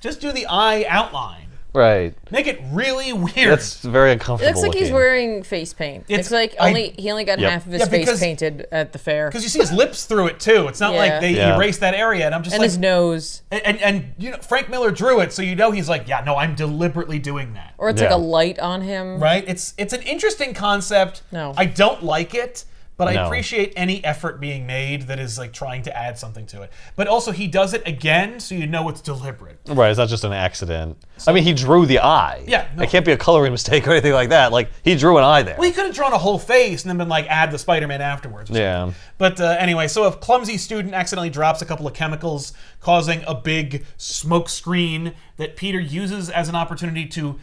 [SPEAKER 1] Just do the eye outline.
[SPEAKER 2] Right.
[SPEAKER 1] Make it really weird.
[SPEAKER 2] That's very
[SPEAKER 3] It
[SPEAKER 2] uncomfortable.
[SPEAKER 3] looks like he's
[SPEAKER 2] looking.
[SPEAKER 3] wearing face paint.
[SPEAKER 1] It's-
[SPEAKER 3] It's like he only got
[SPEAKER 2] Yep.
[SPEAKER 3] half of his
[SPEAKER 1] Yeah,
[SPEAKER 3] face
[SPEAKER 1] because-
[SPEAKER 3] painted at the fair.
[SPEAKER 1] Because you see his lips through it too. It's not like
[SPEAKER 3] Yeah.
[SPEAKER 1] they
[SPEAKER 2] Yeah.
[SPEAKER 1] erased that area. And I'm just
[SPEAKER 3] And
[SPEAKER 1] like,
[SPEAKER 3] his nose.
[SPEAKER 1] and Frank Miller drew it, so he's like, yeah, no, I'm deliberately doing that.
[SPEAKER 3] Or it's like
[SPEAKER 2] Yeah.
[SPEAKER 3] a light on him.
[SPEAKER 1] Right? It's an interesting concept.
[SPEAKER 3] No.
[SPEAKER 1] I don't like it, but I
[SPEAKER 2] No.
[SPEAKER 1] appreciate any effort being made that is like trying to add something to it. But also he does it again, so you know it's deliberate.
[SPEAKER 2] Right, it's not just an accident. I mean, he drew the eye.
[SPEAKER 1] Yeah, no.
[SPEAKER 2] It can't be a coloring mistake or anything like that. Like, he drew an eye there.
[SPEAKER 1] Well, he could have drawn a whole face and then been like, add the Spider-Man afterwards. Or
[SPEAKER 2] Yeah.
[SPEAKER 1] something. But anyway, so a clumsy student accidentally drops a couple of chemicals, causing a big smoke screen that Peter uses as an opportunity to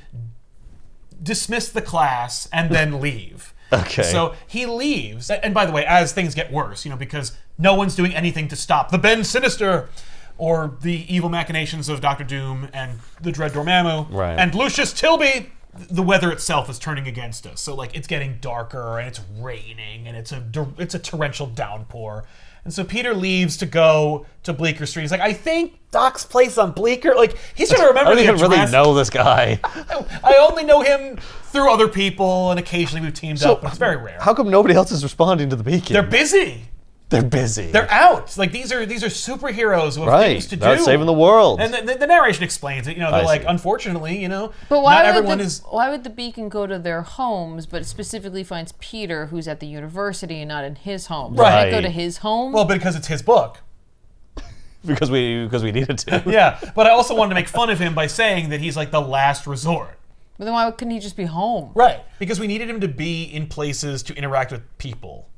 [SPEAKER 1] dismiss the class and then leave.
[SPEAKER 2] Okay.
[SPEAKER 1] So he leaves, and by the way, as things get worse, because no one's doing anything to stop the Bend Sinister or the evil machinations of Doctor Doom and the Dread Dormammu
[SPEAKER 2] Right.
[SPEAKER 1] and Lucius Dilby, the weather itself is turning against us. So like it's getting darker and it's raining and it's a torrential downpour. And so Peter leaves to go to Bleecker Street. He's like, I think Doc's place on Bleecker. Like, he's trying to
[SPEAKER 2] I
[SPEAKER 1] remember
[SPEAKER 2] don't
[SPEAKER 1] the
[SPEAKER 2] even really
[SPEAKER 1] address.
[SPEAKER 2] know this guy.
[SPEAKER 1] I only know him through other people, and occasionally we've teamed up, but it's very rare.
[SPEAKER 2] How come nobody else is responding to the beacon?
[SPEAKER 1] They're busy.
[SPEAKER 2] They're busy.
[SPEAKER 1] They're out. Like these are superheroes who have
[SPEAKER 2] right.
[SPEAKER 1] things to
[SPEAKER 2] They're
[SPEAKER 1] do.
[SPEAKER 2] saving the world.
[SPEAKER 1] And the narration explains it. They're
[SPEAKER 2] I
[SPEAKER 1] like,
[SPEAKER 2] see.
[SPEAKER 1] unfortunately,
[SPEAKER 3] But why
[SPEAKER 1] not
[SPEAKER 3] would
[SPEAKER 1] everyone
[SPEAKER 3] the,
[SPEAKER 1] is.
[SPEAKER 3] why would the beacon go to their homes, but specifically finds Peter, who's at the university, and not in his home?
[SPEAKER 1] Right.
[SPEAKER 3] Why go to his home?
[SPEAKER 1] Well, because it's his book.
[SPEAKER 2] because we needed to.
[SPEAKER 1] Yeah, but I also wanted to make fun of him by saying that he's like the last resort.
[SPEAKER 3] But then why couldn't he just be home?
[SPEAKER 1] Right. Because we needed him to be in places to interact with people.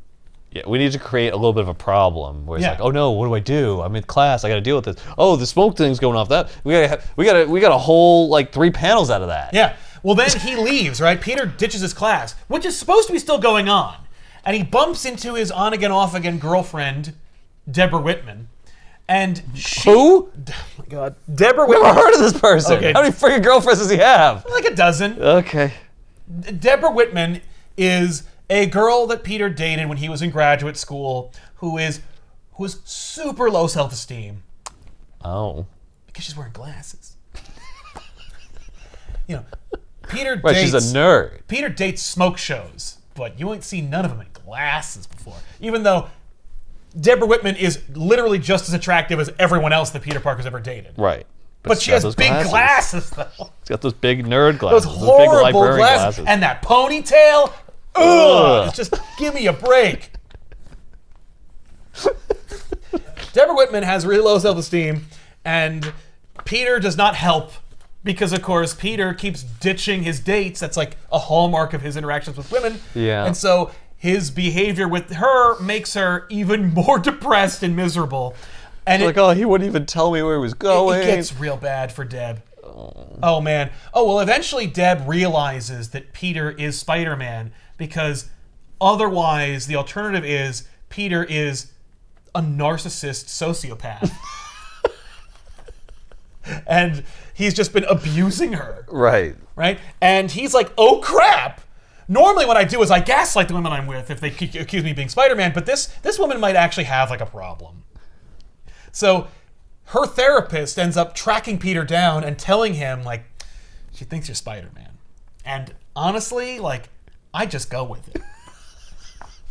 [SPEAKER 2] Yeah, we need to create a little bit of a problem where it's
[SPEAKER 1] Yeah.
[SPEAKER 2] like, oh no, what do I do? I'm in class, I got to deal with this. Oh, the smoke thing's going off. That we got a whole like 3 panels out of that.
[SPEAKER 1] Yeah. Well, then he leaves, right? Peter ditches his class, which is supposed to be still going on. And he bumps into his on-again, off-again girlfriend, Deborah Whitman. And she...
[SPEAKER 2] Who?
[SPEAKER 1] Oh my God. Deborah
[SPEAKER 2] Never
[SPEAKER 1] Whitman...
[SPEAKER 2] heard of this person.
[SPEAKER 1] Okay.
[SPEAKER 2] How many freaking girlfriends does he have?
[SPEAKER 1] Like a dozen.
[SPEAKER 2] Okay.
[SPEAKER 1] Deborah Whitman is a girl that Peter dated when he was in graduate school who is super low self-esteem
[SPEAKER 2] Oh.
[SPEAKER 1] because she's wearing glasses. Peter
[SPEAKER 2] Right,
[SPEAKER 1] dates...
[SPEAKER 2] she's a nerd.
[SPEAKER 1] Peter dates smoke shows, but you ain't seen none of them in glasses before. Even though Deborah Whitman is literally just as attractive as everyone else that Peter Parker's ever dated.
[SPEAKER 2] Right.
[SPEAKER 1] But she
[SPEAKER 2] got
[SPEAKER 1] has
[SPEAKER 2] those
[SPEAKER 1] big glasses, though.
[SPEAKER 2] She's got those big nerd
[SPEAKER 1] Those
[SPEAKER 2] glasses.
[SPEAKER 1] horrible
[SPEAKER 2] big librarian
[SPEAKER 1] glasses. And that ponytail. Ugh. It's just, give me a break. Deborah Whitman has really low self-esteem, and Peter does not help Because, of course, Peter keeps ditching his dates. That's like a hallmark of his interactions with women.
[SPEAKER 2] Yeah.
[SPEAKER 1] And so his behavior with her makes her even more depressed and miserable. And
[SPEAKER 2] Like, oh, he wouldn't even tell me where he was going.
[SPEAKER 1] it gets real bad for Deb. Oh, man. Oh, well, eventually Deb realizes that Peter is Spider-Man because otherwise the alternative is Peter is a narcissist sociopath. And he's just been abusing her.
[SPEAKER 2] Right.
[SPEAKER 1] Right? And he's like, oh, crap. Normally what I do is I gaslight the women I'm with if they accuse me of being Spider-Man, but this woman might actually have like a problem. So her therapist ends up tracking Peter down and telling him, like, she thinks you're Spider-Man. And honestly, like, I just go with it.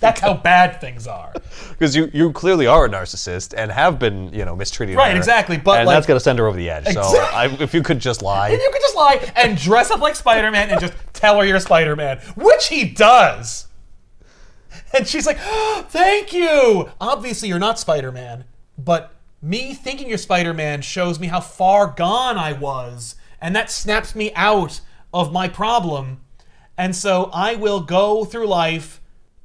[SPEAKER 1] That's how bad things are.
[SPEAKER 2] Because you clearly are a narcissist and have been, mistreating her.
[SPEAKER 1] Right, exactly. But
[SPEAKER 2] and
[SPEAKER 1] like,
[SPEAKER 2] that's going to send her over the edge. So if you could just lie.
[SPEAKER 1] if you could just lie and dress up like Spider-Man and just tell her you're Spider-Man, which he does. And she's like, oh, thank you. Obviously, you're not Spider-Man, but me thinking you're Spider-Man shows me how far gone I was, and that snaps me out of my problem. And so I will go through life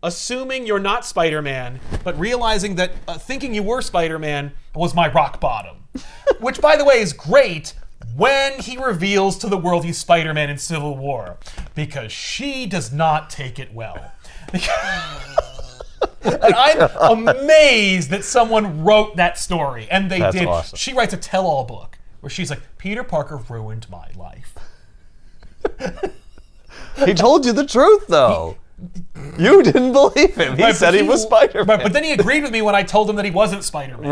[SPEAKER 1] assuming you're not Spider-Man, but realizing that thinking you were Spider-Man was my rock bottom. Which, by the way, is great when he reveals to the world he's Spider-Man in Civil War, because she does not take it well. And I'm amazed that someone wrote that story, and they
[SPEAKER 2] That's
[SPEAKER 1] did.
[SPEAKER 2] awesome.
[SPEAKER 1] She writes a tell-all book where she's like, Peter Parker ruined my life.
[SPEAKER 2] He told you the truth, though. You didn't believe him. He said he was Spider-Man.
[SPEAKER 1] But then he agreed with me when I told him that he wasn't Spider-Man.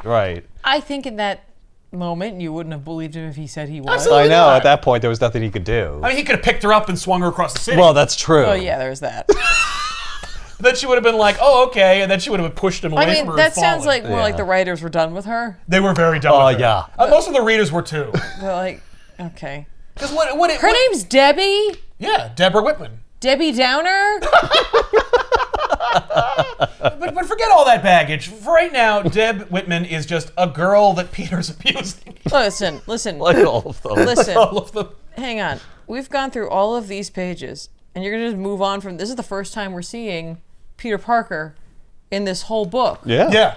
[SPEAKER 2] Right.
[SPEAKER 3] I think in that moment you wouldn't have believed him if he said he was.
[SPEAKER 1] Absolutely.
[SPEAKER 2] I know.
[SPEAKER 1] not.
[SPEAKER 2] At that point, there was nothing he could do.
[SPEAKER 1] I mean, he could have picked her up and swung her across the city.
[SPEAKER 2] Well, that's true.
[SPEAKER 3] Oh yeah, there's that.
[SPEAKER 1] Then she would have been like, oh, okay, and then she would have pushed him away
[SPEAKER 3] I mean,
[SPEAKER 1] from her.
[SPEAKER 3] that
[SPEAKER 1] and fallen.
[SPEAKER 3] sounds like more like
[SPEAKER 2] Yeah.
[SPEAKER 3] the writers were done with her.
[SPEAKER 1] They were very done
[SPEAKER 2] Oh,
[SPEAKER 1] with her.
[SPEAKER 2] yeah.
[SPEAKER 1] Most of the readers were too.
[SPEAKER 3] They're like, okay.
[SPEAKER 1] Because
[SPEAKER 3] Her name's Debbie?
[SPEAKER 1] Yeah, Deborah Whitman.
[SPEAKER 3] Debbie Downer?
[SPEAKER 1] But forget all that baggage. For right now, Deb Whitman is just a girl that Peter's abusing.
[SPEAKER 3] Listen.
[SPEAKER 2] Like all of them.
[SPEAKER 3] Listen.
[SPEAKER 1] All of them.
[SPEAKER 3] Hang on. We've gone through all of these pages, and you're gonna just move on from. This is the first time we're seeing Peter Parker in this whole book.
[SPEAKER 2] Yeah.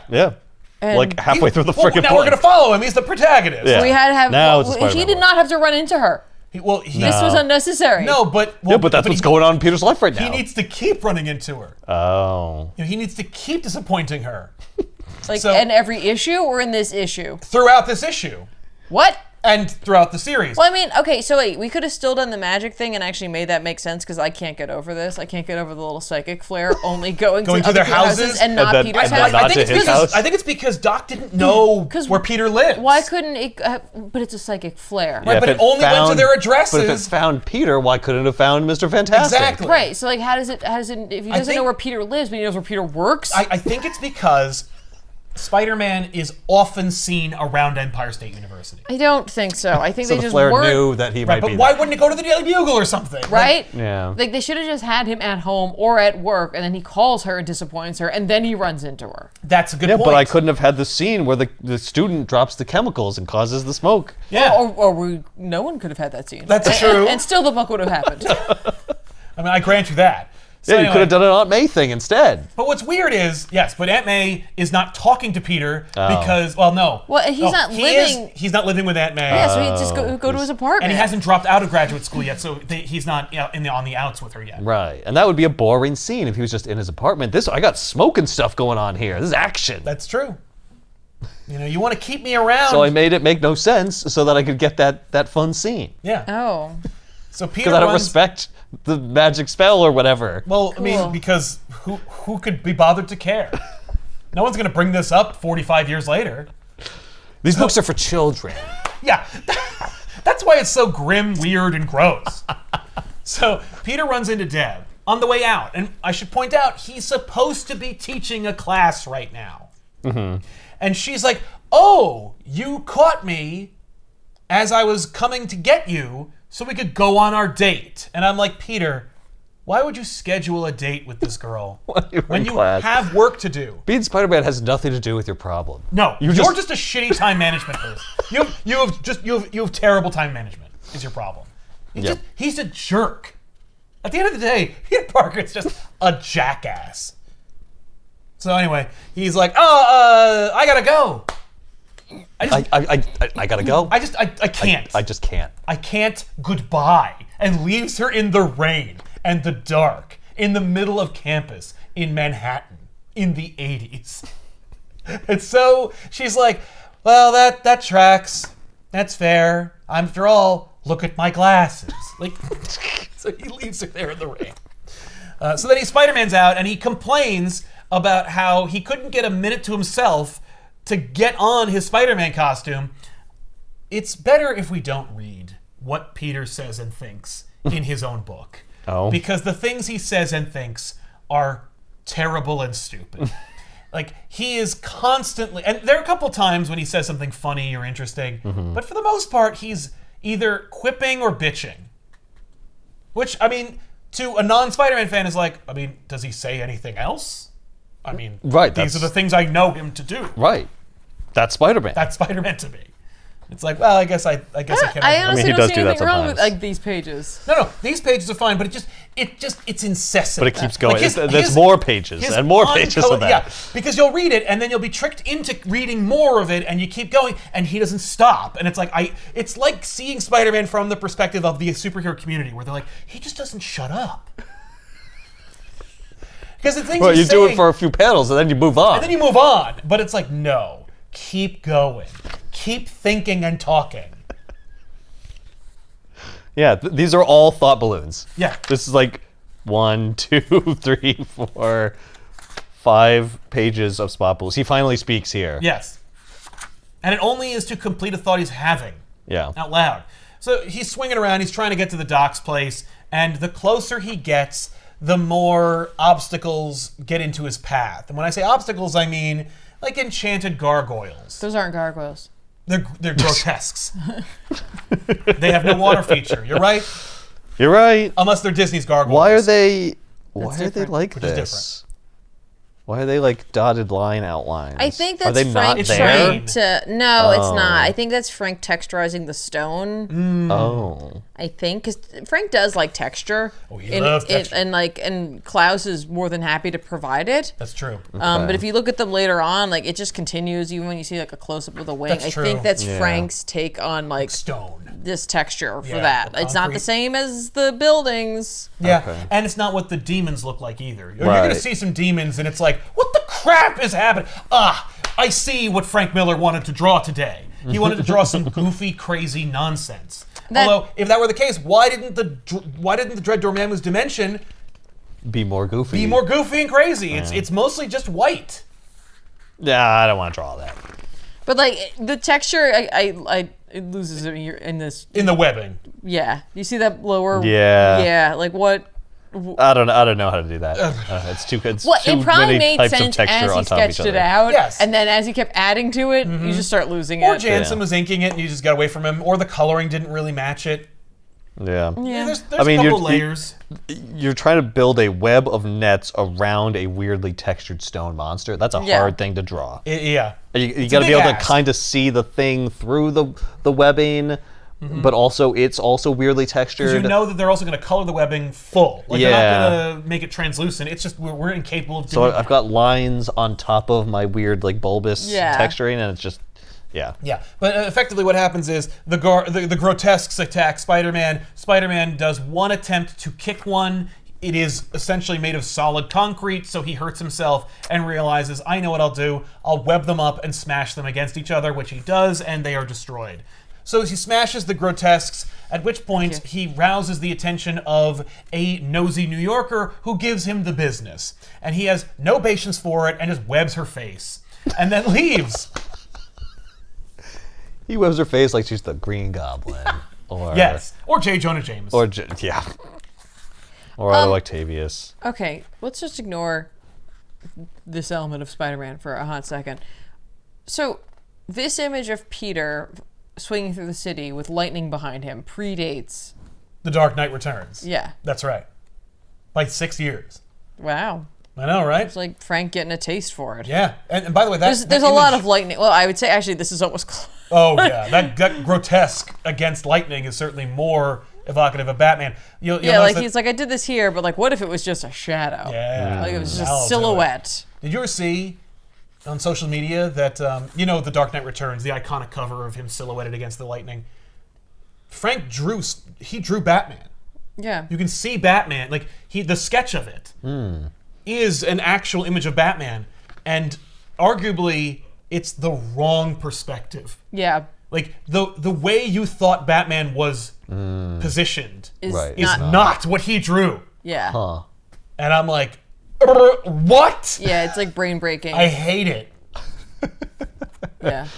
[SPEAKER 3] And
[SPEAKER 2] Like halfway through the
[SPEAKER 1] Well,
[SPEAKER 2] freaking
[SPEAKER 1] now
[SPEAKER 2] book.
[SPEAKER 1] we're going to follow him. He's the protagonist.
[SPEAKER 2] Yeah.
[SPEAKER 3] We had to have.
[SPEAKER 2] Now it's a
[SPEAKER 3] he
[SPEAKER 2] Spider-Man
[SPEAKER 3] did
[SPEAKER 2] book.
[SPEAKER 3] not have to run into her.
[SPEAKER 1] He,
[SPEAKER 3] This was unnecessary.
[SPEAKER 1] No, but...
[SPEAKER 2] Yeah, but that's what's going on in Peter's life right now.
[SPEAKER 1] He needs to keep running into her.
[SPEAKER 2] Oh.
[SPEAKER 1] He needs to keep disappointing her
[SPEAKER 3] Like
[SPEAKER 1] so-
[SPEAKER 3] in every issue or in this issue.
[SPEAKER 1] throughout this issue
[SPEAKER 3] What?
[SPEAKER 1] and throughout the series.
[SPEAKER 3] Well, I mean, okay, so wait, we could have still done the magic thing and actually made that make sense because I can't get over this. I can't get over the little psychic flare only going to
[SPEAKER 1] to
[SPEAKER 3] other
[SPEAKER 1] their
[SPEAKER 3] people's
[SPEAKER 1] houses
[SPEAKER 3] and not
[SPEAKER 2] then-
[SPEAKER 3] Peter's
[SPEAKER 2] and
[SPEAKER 3] house.
[SPEAKER 2] then not
[SPEAKER 1] I think
[SPEAKER 2] to
[SPEAKER 1] it's
[SPEAKER 2] his
[SPEAKER 1] because
[SPEAKER 2] house?
[SPEAKER 1] I think it's because Doc didn't know
[SPEAKER 3] 'Cause
[SPEAKER 1] where Peter lives.
[SPEAKER 3] Why couldn't it? But it's a psychic flare.
[SPEAKER 1] Right, but
[SPEAKER 2] if
[SPEAKER 1] it only went to their addresses.
[SPEAKER 2] But if it found Peter, why couldn't it have found Mr. Fantastic?
[SPEAKER 1] Exactly.
[SPEAKER 3] Right. So like, how does it? If he doesn't
[SPEAKER 1] think-
[SPEAKER 3] know where Peter lives, but he knows where Peter works?
[SPEAKER 1] I think it's because Spider-Man is often seen around Empire State University.
[SPEAKER 3] I don't think so. I think
[SPEAKER 2] So
[SPEAKER 3] they
[SPEAKER 2] the
[SPEAKER 3] just
[SPEAKER 2] Flare
[SPEAKER 3] weren't.
[SPEAKER 2] knew that he
[SPEAKER 1] Right,
[SPEAKER 2] might
[SPEAKER 1] but
[SPEAKER 2] be
[SPEAKER 1] why
[SPEAKER 2] there.
[SPEAKER 1] wouldn't it go to the Daily Bugle or something?
[SPEAKER 3] Right?
[SPEAKER 2] Yeah.
[SPEAKER 3] Like they should have just had him at home or at work, and then he calls her and disappoints her, and then he runs into her.
[SPEAKER 1] That's a good
[SPEAKER 2] Yeah,
[SPEAKER 1] point.
[SPEAKER 2] but I couldn't have had the scene where the student drops the chemicals and causes the smoke.
[SPEAKER 1] Yeah.
[SPEAKER 3] No one could have had that scene.
[SPEAKER 1] That's true.
[SPEAKER 3] And still, the book would have happened.
[SPEAKER 1] I mean, I grant you that. So
[SPEAKER 2] Yeah, you
[SPEAKER 1] anyway,
[SPEAKER 2] could have done an Aunt May thing instead.
[SPEAKER 1] But what's weird is, yes, but Aunt May is not talking to Peter because, well, no.
[SPEAKER 3] Well, he's
[SPEAKER 1] No,
[SPEAKER 3] not
[SPEAKER 1] he
[SPEAKER 3] living-
[SPEAKER 1] he's not living with Aunt May.
[SPEAKER 3] Yeah, so he just go to his apartment.
[SPEAKER 1] And he hasn't dropped out of graduate school yet, so he's not on the outs with her yet.
[SPEAKER 2] Right. And that would be a boring scene if he was just in his apartment. I got smoke and stuff going on here. This is action.
[SPEAKER 1] That's true. You want to keep me around.
[SPEAKER 2] So I made it make no sense so that I could get that fun scene.
[SPEAKER 1] Yeah.
[SPEAKER 3] Oh.
[SPEAKER 1] So Peter
[SPEAKER 2] Because I don't
[SPEAKER 1] runs-
[SPEAKER 2] respect the magic spell or whatever.
[SPEAKER 1] Well, I mean,
[SPEAKER 3] Cool.
[SPEAKER 1] because who could be bothered to care? No one's going to bring this up 45 years later.
[SPEAKER 2] These books are for children.
[SPEAKER 1] Yeah. That's why it's so grim, weird, and gross. So Peter runs into Deb on the way out. And I should point out, he's supposed to be teaching a class right now. Mm-hmm. And she's like, oh, you caught me as I was coming to get you so we could go on our date. And I'm like, Peter, why would you schedule a date with this girl when you
[SPEAKER 2] class.
[SPEAKER 1] have work to do?
[SPEAKER 2] Being Spider-Man has nothing to do with your problem.
[SPEAKER 1] No,
[SPEAKER 2] You're
[SPEAKER 1] you're just a shitty time management person. You have terrible time management. is your problem.
[SPEAKER 2] Yep.
[SPEAKER 1] He's a jerk. At the end of the day, Peter Parker is just a jackass. So anyway, he's like, I gotta go.
[SPEAKER 2] I gotta go.
[SPEAKER 1] I can't.
[SPEAKER 2] I just can't.
[SPEAKER 1] I can't goodbye, and leaves her in the rain and the dark in the middle of campus in Manhattan in the 80s. And so she's like, well, that tracks. That's fair. After all, look at my glasses. Like, so he leaves her there in the rain. So then Spider-Man's out, and he complains about how he couldn't get a minute to himself to get on his Spider-Man costume. It's better if we don't read what Peter says and thinks in his own book.
[SPEAKER 2] Oh.
[SPEAKER 1] Because the things he says and thinks are terrible and stupid. Like, he is constantly... And there are a couple times when he says something funny or interesting, but for the most part, he's either quipping or bitching. Which, I mean, to a non-Spider-Man fan is like, I mean, does he say anything else? I mean,
[SPEAKER 2] Right,
[SPEAKER 1] these are the things I know him to do.
[SPEAKER 2] Right. That's Spider-Man.
[SPEAKER 1] That's Spider-Man to me. It's like, well, I guess I can.
[SPEAKER 3] I honestly
[SPEAKER 2] he
[SPEAKER 3] don't
[SPEAKER 2] does
[SPEAKER 3] see
[SPEAKER 2] do that
[SPEAKER 3] anything wrong with
[SPEAKER 2] sometimes.
[SPEAKER 3] like these pages.
[SPEAKER 1] No, these pages are fine, but it's incessant.
[SPEAKER 2] But it keeps going.
[SPEAKER 1] Like
[SPEAKER 2] There's more pages
[SPEAKER 1] his
[SPEAKER 2] and more pages of that.
[SPEAKER 1] Yeah, because you'll read it and then you'll be tricked into reading more of it, and you keep going, and he doesn't stop. And it's like seeing Spider-Man from the perspective of the superhero community, where they're like, he just doesn't shut up. Because the things
[SPEAKER 2] Well,
[SPEAKER 1] he's
[SPEAKER 2] you do
[SPEAKER 1] saying,
[SPEAKER 2] it for a few panels and then you move on.
[SPEAKER 1] and then you move on. But it's like, no, keep going, keep thinking and talking.
[SPEAKER 2] Yeah, these are all thought balloons.
[SPEAKER 1] Yeah.
[SPEAKER 2] This is like 1, 2, 3, 4, 5 pages of spot balloons. He finally speaks here.
[SPEAKER 1] Yes. And it only is to complete a thought he's having.
[SPEAKER 2] Yeah.
[SPEAKER 1] Out loud. So he's swinging around, he's trying to get to the Doc's place, and the closer he gets, the more obstacles get into his path. And when I say obstacles, I mean like enchanted gargoyles.
[SPEAKER 3] Those aren't gargoyles.
[SPEAKER 1] They're grotesques. They have no water feature. You're right.
[SPEAKER 2] You're right.
[SPEAKER 1] Unless they're Disney's gargoyles.
[SPEAKER 2] Why are they
[SPEAKER 3] different.
[SPEAKER 2] like
[SPEAKER 1] Which is
[SPEAKER 2] this? Why are they like dotted line outlines?
[SPEAKER 3] I think
[SPEAKER 2] Are
[SPEAKER 3] that's
[SPEAKER 2] they
[SPEAKER 3] Frank
[SPEAKER 2] not there?
[SPEAKER 3] trying to. No, it's
[SPEAKER 2] Oh.
[SPEAKER 3] not. I think that's Frank texturizing the stone.
[SPEAKER 2] Oh.
[SPEAKER 3] I think because Frank does like texture.
[SPEAKER 1] Oh, he loves texture.
[SPEAKER 3] And Klaus is more than happy to provide it.
[SPEAKER 1] That's true.
[SPEAKER 3] But if you look at them later on, like it just continues. Even when you see like a close up of the wing,
[SPEAKER 1] That's
[SPEAKER 3] I
[SPEAKER 1] true.
[SPEAKER 3] think that's
[SPEAKER 2] Yeah.
[SPEAKER 3] Frank's take on like
[SPEAKER 1] Stone.
[SPEAKER 3] this texture for
[SPEAKER 1] Yeah,
[SPEAKER 3] that.
[SPEAKER 1] the
[SPEAKER 3] It's not the
[SPEAKER 1] concrete.
[SPEAKER 3] same as the buildings.
[SPEAKER 1] Yeah,
[SPEAKER 2] Okay.
[SPEAKER 1] and it's not what the demons look like either. You're
[SPEAKER 2] Right.
[SPEAKER 1] going to see some demons, and it's like, what the crap is happening? I see what Frank Miller wanted to draw today. He wanted to draw some goofy, crazy nonsense. Although, if that were the case, why didn't the Dread Dormammu's dimension
[SPEAKER 2] Be more goofy.
[SPEAKER 1] be more goofy and crazy? It's mostly just white.
[SPEAKER 2] Yeah, I don't want to draw that.
[SPEAKER 3] But like the texture, it loses it here in this.
[SPEAKER 1] In the webbing.
[SPEAKER 3] Yeah, you see that lower.
[SPEAKER 2] Yeah.
[SPEAKER 3] Yeah, like what?
[SPEAKER 2] I don't know how to do that. It's too good.
[SPEAKER 3] Well,
[SPEAKER 2] too
[SPEAKER 3] it probably
[SPEAKER 2] many
[SPEAKER 3] made
[SPEAKER 2] types
[SPEAKER 3] sense
[SPEAKER 2] of texture
[SPEAKER 3] as he
[SPEAKER 2] on top of each
[SPEAKER 3] sketched it
[SPEAKER 2] other.
[SPEAKER 3] out.
[SPEAKER 1] Yes.
[SPEAKER 3] And then as he kept adding to it, you just start losing
[SPEAKER 1] Or
[SPEAKER 3] it.
[SPEAKER 1] Jansen
[SPEAKER 2] Yeah.
[SPEAKER 1] was inking it, and you just got away from him. Or the coloring didn't really match it.
[SPEAKER 2] Yeah.
[SPEAKER 3] Yeah.
[SPEAKER 1] There's
[SPEAKER 2] I mean,
[SPEAKER 1] a couple
[SPEAKER 2] you're-
[SPEAKER 1] layers.
[SPEAKER 2] You're trying to build a web of nets around a weirdly textured stone monster. That's a
[SPEAKER 3] Yeah.
[SPEAKER 2] hard thing to draw.
[SPEAKER 1] Yeah.
[SPEAKER 2] You
[SPEAKER 1] It's
[SPEAKER 2] got
[SPEAKER 1] a
[SPEAKER 2] to be
[SPEAKER 1] big
[SPEAKER 2] able
[SPEAKER 1] ask.
[SPEAKER 2] to kind of see the thing through the webbing, but also it's also weirdly textured.
[SPEAKER 1] Because you know that they're also going to color the webbing full. Like
[SPEAKER 2] Yeah.
[SPEAKER 1] they're not going to make it translucent. It's just we're incapable of
[SPEAKER 2] so
[SPEAKER 1] doing
[SPEAKER 2] I've
[SPEAKER 1] that.
[SPEAKER 2] got lines on top of my weird like bulbous
[SPEAKER 3] Yeah.
[SPEAKER 2] texturing, and it's just
[SPEAKER 1] Yeah, but effectively what happens is the grotesques attack Spider-Man. Spider-Man does one attempt to kick one. It is essentially made of solid concrete, so he hurts himself and realizes, I know what I'll do. I'll web them up and smash them against each other, which he does, and they are destroyed. So he smashes the grotesques, at which point he rouses the attention of a nosy New Yorker who gives him the business. And he has no patience for it and just webs her face. And then leaves.
[SPEAKER 2] he webs her face like she's the Green Goblin, or
[SPEAKER 1] Yes. Or J. Jonah Jameson.
[SPEAKER 2] or or Otto Octavius.
[SPEAKER 3] Okay, let's just ignore this element of Spider-Man for a hot second. So, this image of Peter swinging through the city with lightning behind him predates.
[SPEAKER 1] The Dark Knight Returns.
[SPEAKER 3] Yeah.
[SPEAKER 1] That's right. By 6 years.
[SPEAKER 3] Wow.
[SPEAKER 1] I know, right?
[SPEAKER 3] It's like Frank getting a taste for it.
[SPEAKER 1] Yeah. And by the way,
[SPEAKER 3] There's a lot of lightning. Well, I would say actually this is almost
[SPEAKER 1] Oh yeah, that grotesque against lightning is certainly more evocative of Batman. You'll
[SPEAKER 3] Yeah,
[SPEAKER 1] notice
[SPEAKER 3] like
[SPEAKER 1] that-
[SPEAKER 3] he's like, I did this here, but like, what if it was just a shadow?
[SPEAKER 1] Yeah.
[SPEAKER 3] Like it was just
[SPEAKER 1] I'll
[SPEAKER 3] a
[SPEAKER 1] do it.
[SPEAKER 3] silhouette.
[SPEAKER 1] Did you ever see on social media that The Dark Knight Returns, the iconic cover of him silhouetted against the lightning? Frank drew Batman.
[SPEAKER 3] Yeah.
[SPEAKER 1] You can see Batman, like the sketch of it is an actual image of Batman, and arguably it's the wrong perspective.
[SPEAKER 3] Yeah.
[SPEAKER 1] Like the way you thought Batman was positioned
[SPEAKER 3] Is
[SPEAKER 2] Right.
[SPEAKER 1] is
[SPEAKER 3] not.
[SPEAKER 1] not what he drew.
[SPEAKER 3] Yeah.
[SPEAKER 2] Huh.
[SPEAKER 1] And I'm like, what?
[SPEAKER 3] Yeah, it's like brain breaking.
[SPEAKER 1] I hate it.
[SPEAKER 3] Yeah.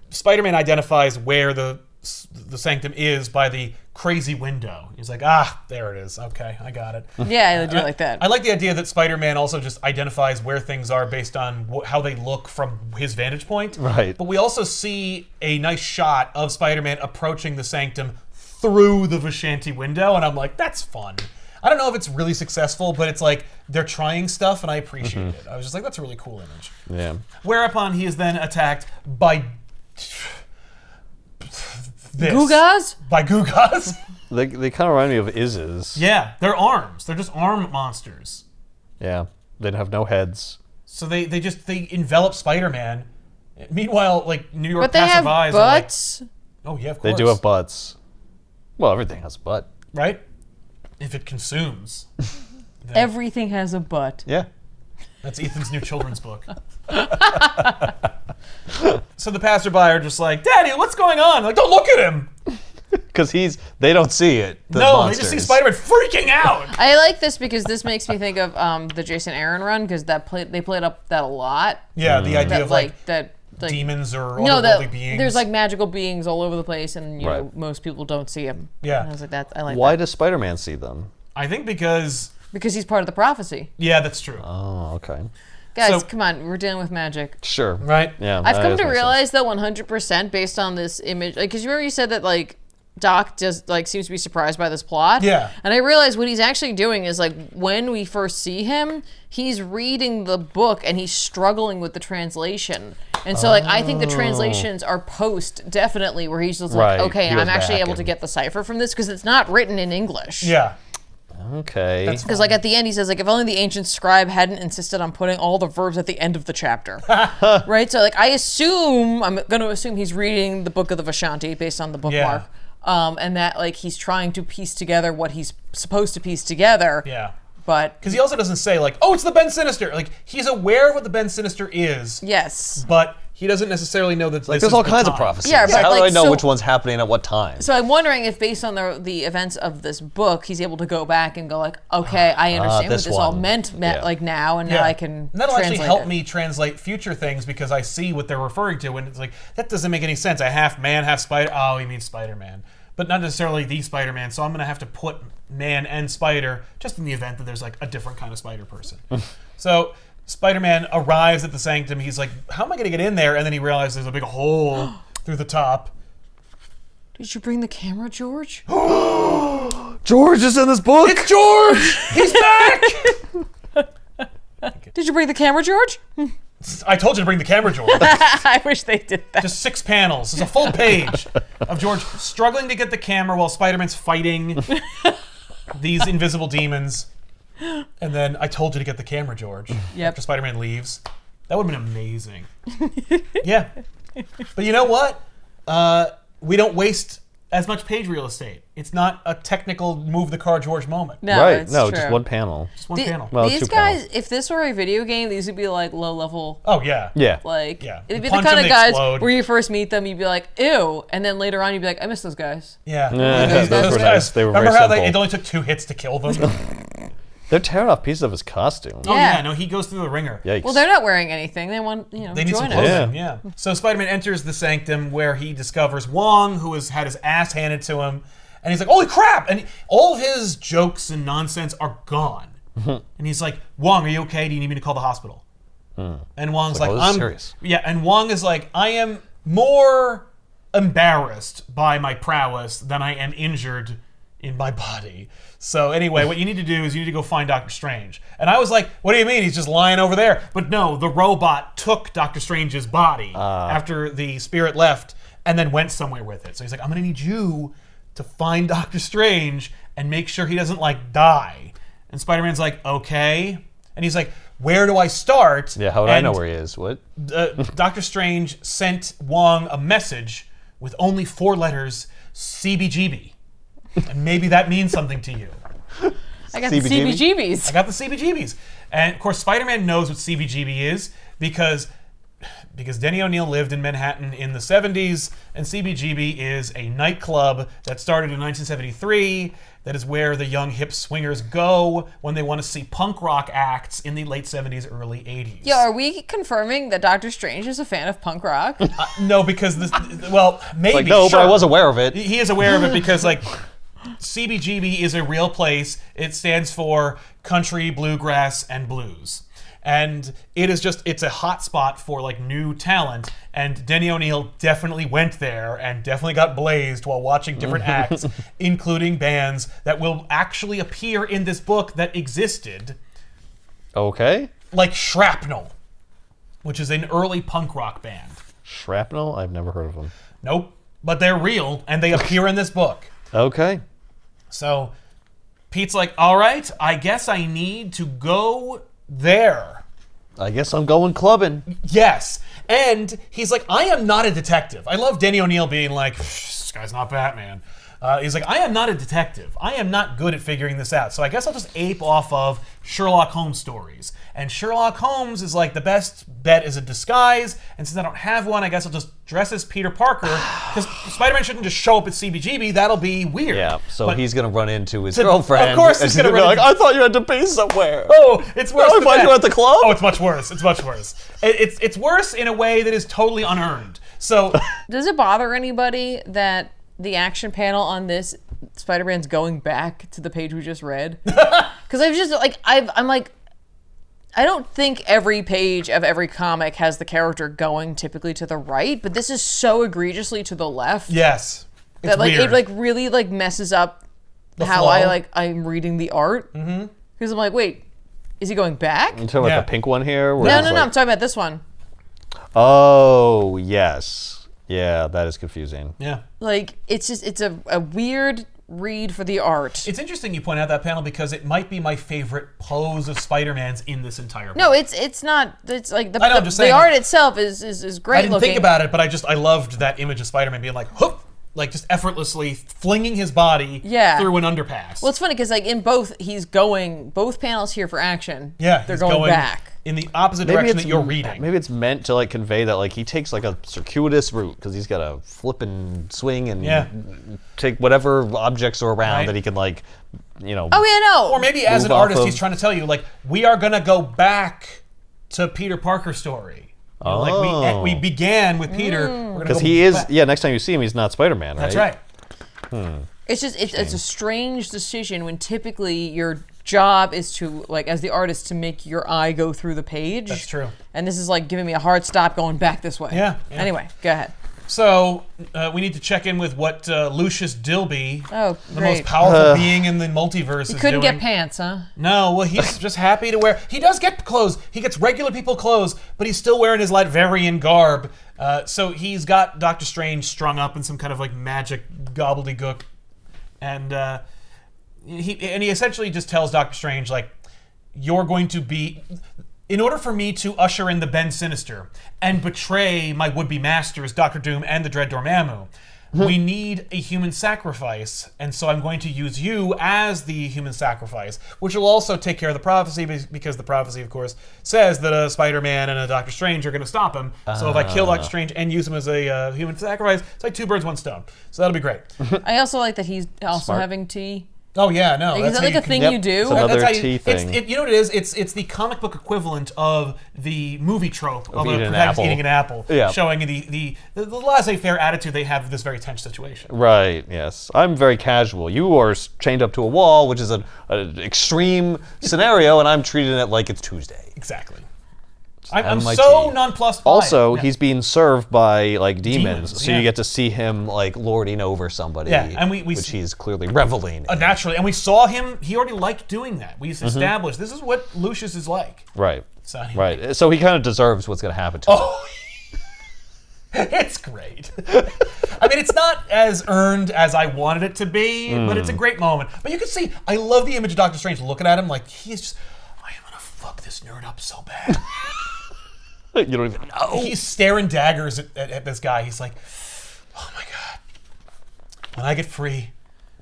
[SPEAKER 1] Spider-Man identifies where the sanctum is by the crazy window. He's like, there it is. Okay, I got it.
[SPEAKER 3] Yeah, I do like that.
[SPEAKER 1] I like the idea that Spider-Man also just identifies where things are based on how they look from his vantage point.
[SPEAKER 2] Right.
[SPEAKER 1] But we also see a nice shot of Spider-Man approaching the sanctum through the Vishanti window, and I'm like, that's fun. I don't know if it's really successful, but it's like they're trying stuff, and I appreciate it. I was just like, that's a really cool image.
[SPEAKER 2] Yeah.
[SPEAKER 1] Whereupon he is then attacked by this.
[SPEAKER 3] Gugas?
[SPEAKER 1] By Gugas.
[SPEAKER 2] They kind of remind me of Izzes.
[SPEAKER 1] Yeah, they're arms. They're just arm monsters.
[SPEAKER 2] Yeah. They have no heads.
[SPEAKER 1] So they envelop Spider-Man. Meanwhile, like New York
[SPEAKER 3] But they have
[SPEAKER 1] passerbys
[SPEAKER 3] butts.
[SPEAKER 1] are like, oh yeah, of
[SPEAKER 2] They
[SPEAKER 1] course.
[SPEAKER 2] do have butts. Well, everything has a butt.
[SPEAKER 1] Right? If it consumes.
[SPEAKER 3] Everything has a butt.
[SPEAKER 2] Yeah.
[SPEAKER 1] That's Ethan's new children's book. So the passerby are just like, Daddy, what's going on? Like, don't look at him.
[SPEAKER 2] Because they don't see it. The
[SPEAKER 1] No,
[SPEAKER 2] monsters.
[SPEAKER 1] they just see Spider-Man freaking out.
[SPEAKER 3] I like this because this makes me think of the Jason Aaron run because they played up that a lot.
[SPEAKER 1] Yeah, the idea
[SPEAKER 3] That
[SPEAKER 1] of like
[SPEAKER 3] like
[SPEAKER 1] demons or
[SPEAKER 3] no,
[SPEAKER 1] otherworldly
[SPEAKER 3] that
[SPEAKER 1] beings.
[SPEAKER 3] there's like magical beings all over the place, and you know
[SPEAKER 2] Right.
[SPEAKER 3] most people don't see them.
[SPEAKER 1] Yeah.
[SPEAKER 3] And I was like, I like
[SPEAKER 2] Why
[SPEAKER 3] that
[SPEAKER 2] does Spider-Man see them?
[SPEAKER 1] I think because,
[SPEAKER 3] because he's part of the prophecy.
[SPEAKER 1] yeah, that's true.
[SPEAKER 2] Oh, okay.
[SPEAKER 3] Guys,
[SPEAKER 1] So-
[SPEAKER 3] come on, we're dealing with magic.
[SPEAKER 2] Sure.
[SPEAKER 1] Right?
[SPEAKER 2] Yeah.
[SPEAKER 3] I've
[SPEAKER 2] that
[SPEAKER 3] come
[SPEAKER 2] does
[SPEAKER 3] to
[SPEAKER 2] make
[SPEAKER 3] realize though 100% based on this image, like, because you remember you said that like Doc just like seems to be surprised by this plot.
[SPEAKER 1] Yeah.
[SPEAKER 3] And I realized what he's actually doing is like when we first see him, he's reading the book and he's struggling with the translation. And so like I think the translations are post definitely where he's just like,
[SPEAKER 2] Right.
[SPEAKER 3] okay,
[SPEAKER 2] He goes
[SPEAKER 3] I'm actually
[SPEAKER 2] back
[SPEAKER 3] able to
[SPEAKER 2] and-
[SPEAKER 3] get the cipher from this because it's not written in English.
[SPEAKER 1] Yeah.
[SPEAKER 2] sense. Okay.
[SPEAKER 1] That's
[SPEAKER 3] Because like at the end he says like if only the ancient scribe hadn't insisted on putting all the verbs at the end of the chapter. Right? So like I'm gonna assume he's reading the Book of the Vishanti based on the bookmark. And that like he's trying to piece together what he's supposed to piece together.
[SPEAKER 1] Yeah.
[SPEAKER 3] But
[SPEAKER 1] Because he also doesn't say like, oh, it's the Bend Sinister. Like, he's aware of what the Bend Sinister is,
[SPEAKER 3] yes.
[SPEAKER 1] but he doesn't necessarily know that
[SPEAKER 2] like
[SPEAKER 1] this
[SPEAKER 2] there's
[SPEAKER 1] is
[SPEAKER 2] all
[SPEAKER 1] the
[SPEAKER 2] kinds of
[SPEAKER 1] time.
[SPEAKER 2] prophecies.
[SPEAKER 3] Yeah, but,
[SPEAKER 2] How do
[SPEAKER 3] like,
[SPEAKER 2] I know
[SPEAKER 3] so-
[SPEAKER 2] which one's happening at what time?
[SPEAKER 3] So I'm wondering if based on the events of this book, he's able to go back and go like, okay, I understand what
[SPEAKER 2] this
[SPEAKER 3] this all
[SPEAKER 2] one.
[SPEAKER 3] meant
[SPEAKER 2] Yeah.
[SPEAKER 3] like now, and now I can
[SPEAKER 1] And that'll actually
[SPEAKER 3] translate
[SPEAKER 1] help
[SPEAKER 3] it.
[SPEAKER 1] me translate future things because I see what they're referring to, and it's like, that doesn't make any sense. A half man, half spider. Oh, he means Spider-Man. But not necessarily the Spider-Man, so I'm going to have to put man and spider just in the event that there's like a different kind of spider person. So Spider-Man arrives at the sanctum. He's like, how am I going to get in there? And then he realizes there's a big hole through the top.
[SPEAKER 3] Did you bring the camera, George?
[SPEAKER 2] George is in this book.
[SPEAKER 1] It's George! He's back!
[SPEAKER 3] Did you bring the camera, George?
[SPEAKER 1] I told you to bring the camera, George.
[SPEAKER 3] I wish they did that.
[SPEAKER 1] Just 6 panels. It's a full page of George struggling to get the camera while Spider-Man's fighting these invisible demons. And then I told you to get the camera, George.
[SPEAKER 3] Yep.
[SPEAKER 1] After Spider-Man leaves. That would have been amazing. Yeah. But you know what? We don't waste as much page real estate. It's not a technical move the car George moment.
[SPEAKER 3] No,
[SPEAKER 2] right.
[SPEAKER 3] it's
[SPEAKER 2] No,
[SPEAKER 3] true.
[SPEAKER 2] just one panel.
[SPEAKER 1] Just one panel.
[SPEAKER 2] Well,
[SPEAKER 3] These
[SPEAKER 2] 2
[SPEAKER 3] guys,
[SPEAKER 2] panels.
[SPEAKER 3] if this were a video game, these would be like low level.
[SPEAKER 1] Oh, yeah.
[SPEAKER 2] Yeah.
[SPEAKER 3] Like,
[SPEAKER 1] Yeah.
[SPEAKER 3] it'd be
[SPEAKER 1] Punch
[SPEAKER 3] the kind
[SPEAKER 1] them,
[SPEAKER 3] of
[SPEAKER 1] they
[SPEAKER 3] guys
[SPEAKER 1] explode.
[SPEAKER 3] where you first meet them, you'd be like, ew. And then later on, you'd be like, I miss those guys.
[SPEAKER 1] Yeah.
[SPEAKER 2] Yeah, those were nice. They were
[SPEAKER 1] Remember
[SPEAKER 2] very
[SPEAKER 1] how
[SPEAKER 2] simple.
[SPEAKER 1] it only took 2 hits to kill them?
[SPEAKER 2] They're tearing off pieces of his costume.
[SPEAKER 1] Oh,
[SPEAKER 3] Yeah.
[SPEAKER 1] yeah. No, he goes through the ringer.
[SPEAKER 2] Yikes.
[SPEAKER 3] Well, they're not wearing anything. They want,
[SPEAKER 1] They need some
[SPEAKER 3] join us.
[SPEAKER 1] clothing, yeah. So Spider-Man enters the sanctum where he discovers Wong, who has had his ass handed to him. And he's like, holy crap! And all of his jokes and nonsense are gone. And he's like, Wong, are you okay? Do you need me to call the hospital? And Wong's like,
[SPEAKER 2] oh, this is
[SPEAKER 1] I'm
[SPEAKER 2] serious.
[SPEAKER 1] Yeah, and Wong is like, I am more embarrassed by my prowess than I am injured in my body. So anyway, what you need to do is you need to go find Doctor Strange. And I was like, what do you mean? He's just lying over there. But no, the robot took Doctor Strange's body after the spirit left. and then went somewhere with it. So he's like, I'm going to need you to find Doctor Strange and make sure he doesn't, like, die. And Spider-Man's like, okay. And he's like, where do I start?
[SPEAKER 2] Yeah, how would I know where he is? What?
[SPEAKER 1] Doctor Strange sent Wong a message with only 4 letters, CBGB. And maybe that means something to you.
[SPEAKER 3] I got the CBGBs.
[SPEAKER 1] I got the CBGBs. And, of course, Spider-Man knows what CBGB is because Denny O'Neil lived in Manhattan in the 70s, and CBGB is a nightclub that started in 1973. That is where the young hip swingers go when they want to see punk rock acts in the late 70s, early 80s.
[SPEAKER 3] Yeah, are we confirming that Doctor Strange is a fan of punk rock?
[SPEAKER 1] No, because well, maybe.
[SPEAKER 2] Like, no,
[SPEAKER 1] sure.
[SPEAKER 2] but I was aware of it.
[SPEAKER 1] He is aware of it because, like, CBGB is a real place. It stands for Country, Bluegrass, and Blues. And it's a hot spot for, like, new talent. And Denny O'Neil definitely went there and definitely got blazed while watching different acts, including bands that will actually appear in this book that existed.
[SPEAKER 2] Okay.
[SPEAKER 1] Like Shrapnel, which is an early punk rock band.
[SPEAKER 2] Shrapnel? I've never heard of them.
[SPEAKER 1] Nope. But they're real, and they appear in this book.
[SPEAKER 2] Okay.
[SPEAKER 1] So Pete's like, all right, I guess I need to go there.
[SPEAKER 2] I guess I'm going clubbing.
[SPEAKER 1] Yes. And he's like, I am not a detective. I love Denny O'Neil being like, this guy's not Batman. He's like, I am not a detective. I am not good at figuring this out. So I guess I'll just ape off of Sherlock Holmes stories. And Sherlock Holmes is like, the best bet is a disguise. And since I don't have one, I guess I'll just dress as Peter Parker. Because Spider-Man shouldn't just show up at CBGB. That'll be weird.
[SPEAKER 2] Yeah, so
[SPEAKER 1] But
[SPEAKER 2] he's going to run into his girlfriend.
[SPEAKER 1] of course
[SPEAKER 2] and
[SPEAKER 1] he's gonna
[SPEAKER 2] be
[SPEAKER 1] run
[SPEAKER 2] like,
[SPEAKER 1] into-
[SPEAKER 2] I thought you had to be somewhere.
[SPEAKER 1] Oh, it's worse.
[SPEAKER 2] I
[SPEAKER 1] than
[SPEAKER 2] find
[SPEAKER 1] that.
[SPEAKER 2] you at the club?
[SPEAKER 1] Oh, it's much worse. It's much worse. It's worse in a way that is totally unearned. So
[SPEAKER 3] Does it bother anybody that the action panel on this Spider-Man's going back to the page we just read? Because I've just like I'm like, I don't think every page of every comic has the character going typically to the right, but this is so egregiously to the left
[SPEAKER 1] yes, it's
[SPEAKER 3] that like
[SPEAKER 1] weird.
[SPEAKER 3] it like really like messes up how
[SPEAKER 1] flow.
[SPEAKER 3] I'm reading the art. Because I'm like, wait, is he going back?
[SPEAKER 2] You talking about
[SPEAKER 1] Yeah.
[SPEAKER 2] the pink one here? where
[SPEAKER 3] No,
[SPEAKER 2] it's
[SPEAKER 3] no, no.
[SPEAKER 2] like-
[SPEAKER 3] I'm talking about this one.
[SPEAKER 2] Oh, yes. Yeah, that is confusing.
[SPEAKER 1] Yeah.
[SPEAKER 3] Like it's just it's a weird read for the art.
[SPEAKER 1] It's interesting you point out that panel because it might be my favorite pose of Spider-Man's in this entire book.
[SPEAKER 3] No, it's not. It's like
[SPEAKER 1] I know, I'm just saying.
[SPEAKER 3] the art itself is great
[SPEAKER 1] I didn't
[SPEAKER 3] looking.
[SPEAKER 1] think about it, but I loved that image of Spider-Man being like, whoop, like just effortlessly flinging his body through an underpass.
[SPEAKER 3] Well, it's funny because like in both both panels here for action.
[SPEAKER 1] yeah,
[SPEAKER 3] they're
[SPEAKER 1] he's
[SPEAKER 3] going back.
[SPEAKER 1] in the opposite direction that you're reading.
[SPEAKER 2] Maybe it's meant to like convey that like he takes like a circuitous route because he's got to flip and swing and take whatever objects are around
[SPEAKER 1] Right.
[SPEAKER 2] that he can like, you know.
[SPEAKER 3] Oh yeah, no.
[SPEAKER 1] Or maybe as
[SPEAKER 2] Move
[SPEAKER 1] an
[SPEAKER 2] off
[SPEAKER 1] artist,
[SPEAKER 2] of-
[SPEAKER 1] he's trying to tell you, like, we are going to go back to Peter Parker's story. You know, like, we began with Peter.
[SPEAKER 2] Because he is, next time you see him, he's not Spider-Man, right?
[SPEAKER 1] That's right.
[SPEAKER 3] It's just it's a strange decision when typically your job is to like as the artist to make your eye go through the page.
[SPEAKER 1] That's true.
[SPEAKER 3] And this is like giving me a hard stop going back this way.
[SPEAKER 1] Yeah.
[SPEAKER 3] Anyway, go ahead.
[SPEAKER 1] So we need to check in with what Lucius Dilby,
[SPEAKER 3] Oh,
[SPEAKER 1] the
[SPEAKER 3] great.
[SPEAKER 1] most powerful being in the multiverse, is
[SPEAKER 3] Couldn't
[SPEAKER 1] doing.
[SPEAKER 3] get pants, huh?
[SPEAKER 1] No, well, he's just happy to wear. He does get clothes. He gets regular people clothes, but he's still wearing his Latverian garb. So he's got Doctor Strange strung up in some kind of like magic gobbledygook, and he essentially just tells Doctor Strange like, "You're going to be." In order for me to usher in the Bend Sinister and betray my would-be masters, Doctor Doom and the Dread Dormammu, we need a human sacrifice, and so I'm going to use you as the human sacrifice, which will also take care of the prophecy, because the prophecy, of course, says that a Spider-Man and a Doctor Strange are going to stop him. So if I kill Doctor Strange and use him as a human sacrifice, it's like 2 birds, 1 stone. So that'll be great.
[SPEAKER 3] I also like that he's also
[SPEAKER 2] Smart.
[SPEAKER 3] having tea.
[SPEAKER 1] Oh yeah, no.
[SPEAKER 3] Is
[SPEAKER 1] that's
[SPEAKER 3] that
[SPEAKER 1] how
[SPEAKER 3] like a thing
[SPEAKER 2] Yep.
[SPEAKER 3] you do?
[SPEAKER 2] It's another
[SPEAKER 1] That's how
[SPEAKER 2] tea thing.
[SPEAKER 1] You know what it is? It's the comic book equivalent of the movie trope of a
[SPEAKER 2] eating an
[SPEAKER 1] protagonist
[SPEAKER 2] apple.
[SPEAKER 1] eating an apple,
[SPEAKER 2] Yeah.
[SPEAKER 1] showing the laissez-faire attitude they have of this very tense situation.
[SPEAKER 2] Right, yes. I'm very casual. You are chained up to a wall, which is an extreme scenario, and I'm treating it like it's Tuesday.
[SPEAKER 1] Exactly. I'm
[SPEAKER 2] my
[SPEAKER 1] so
[SPEAKER 2] tea.
[SPEAKER 1] nonplussed by
[SPEAKER 2] Also,
[SPEAKER 1] it. Yeah.
[SPEAKER 2] he's being served by like demons,
[SPEAKER 1] Demons,
[SPEAKER 2] so
[SPEAKER 1] yeah.
[SPEAKER 2] you get to see him like lording over somebody,
[SPEAKER 1] Yeah, and we
[SPEAKER 2] which he's clearly reveling in.
[SPEAKER 1] Naturally, and we saw him. He already liked doing that. We
[SPEAKER 2] Mm-hmm.
[SPEAKER 1] established this is what Lucius is like.
[SPEAKER 2] Right,
[SPEAKER 1] So anyway.
[SPEAKER 2] right. So he kind of deserves what's going to happen to him.
[SPEAKER 1] Oh, It's great. I mean, it's not as earned as I wanted it to be, but it's a great moment. But you can see, I love the image of Doctor Strange looking at him like he's just, I am gonna fuck this nerd up so bad.
[SPEAKER 2] You don't even know.
[SPEAKER 1] He's staring daggers at this guy. He's like, oh my god, when I get free,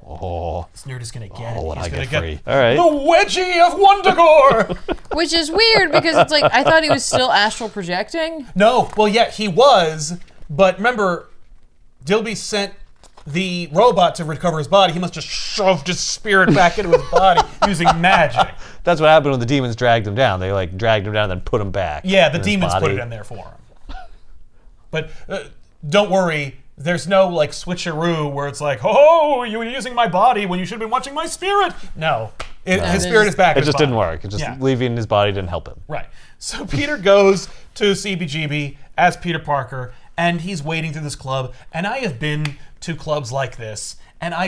[SPEAKER 1] this nerd is gonna get it.
[SPEAKER 2] When
[SPEAKER 1] He's
[SPEAKER 2] I
[SPEAKER 1] gonna
[SPEAKER 2] get free. All right.
[SPEAKER 1] the wedgie of Wondagore.
[SPEAKER 3] Which is weird because it's like, I thought he was still astral projecting.
[SPEAKER 1] No, well, yeah, he was, but remember, Dilby sent the robot to recover his body. He must just shoved his spirit back into his body using magic.
[SPEAKER 2] That's what happened when the demons dragged him down. They like dragged him down and then put him back.
[SPEAKER 1] Yeah, the
[SPEAKER 2] in his
[SPEAKER 1] demons put
[SPEAKER 2] body.
[SPEAKER 1] it in there for him. But don't worry, there's no like switcheroo where it's like, oh, you were using my body when you should have been watching my spirit. No, his spirit is back.
[SPEAKER 2] It
[SPEAKER 1] in his
[SPEAKER 2] just
[SPEAKER 1] body.
[SPEAKER 2] didn't work. It just leaving his body didn't help him.
[SPEAKER 1] Right. So Peter goes to CBGB as Peter Parker, and he's wading through this club. And I have been to clubs like this, and I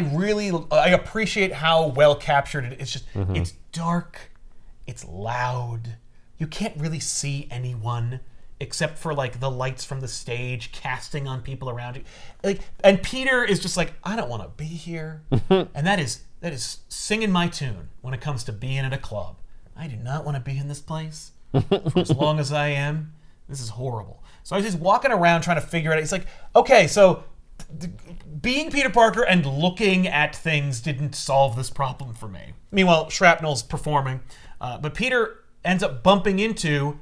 [SPEAKER 1] appreciate how well captured it is. It's just, it's dark, it's loud. You can't really see anyone except for like the lights from the stage casting on people around you. Like, and Peter is just like, I don't want to be here. And that is singing my tune when it comes to being at a club. I do not want to be in this place for as long as I am. This is horrible. So I was just walking around trying to figure it out. He's like, okay, so being Peter Parker and looking at things didn't solve this problem for me. Meanwhile, Shrapnel's performing, but Peter ends up bumping into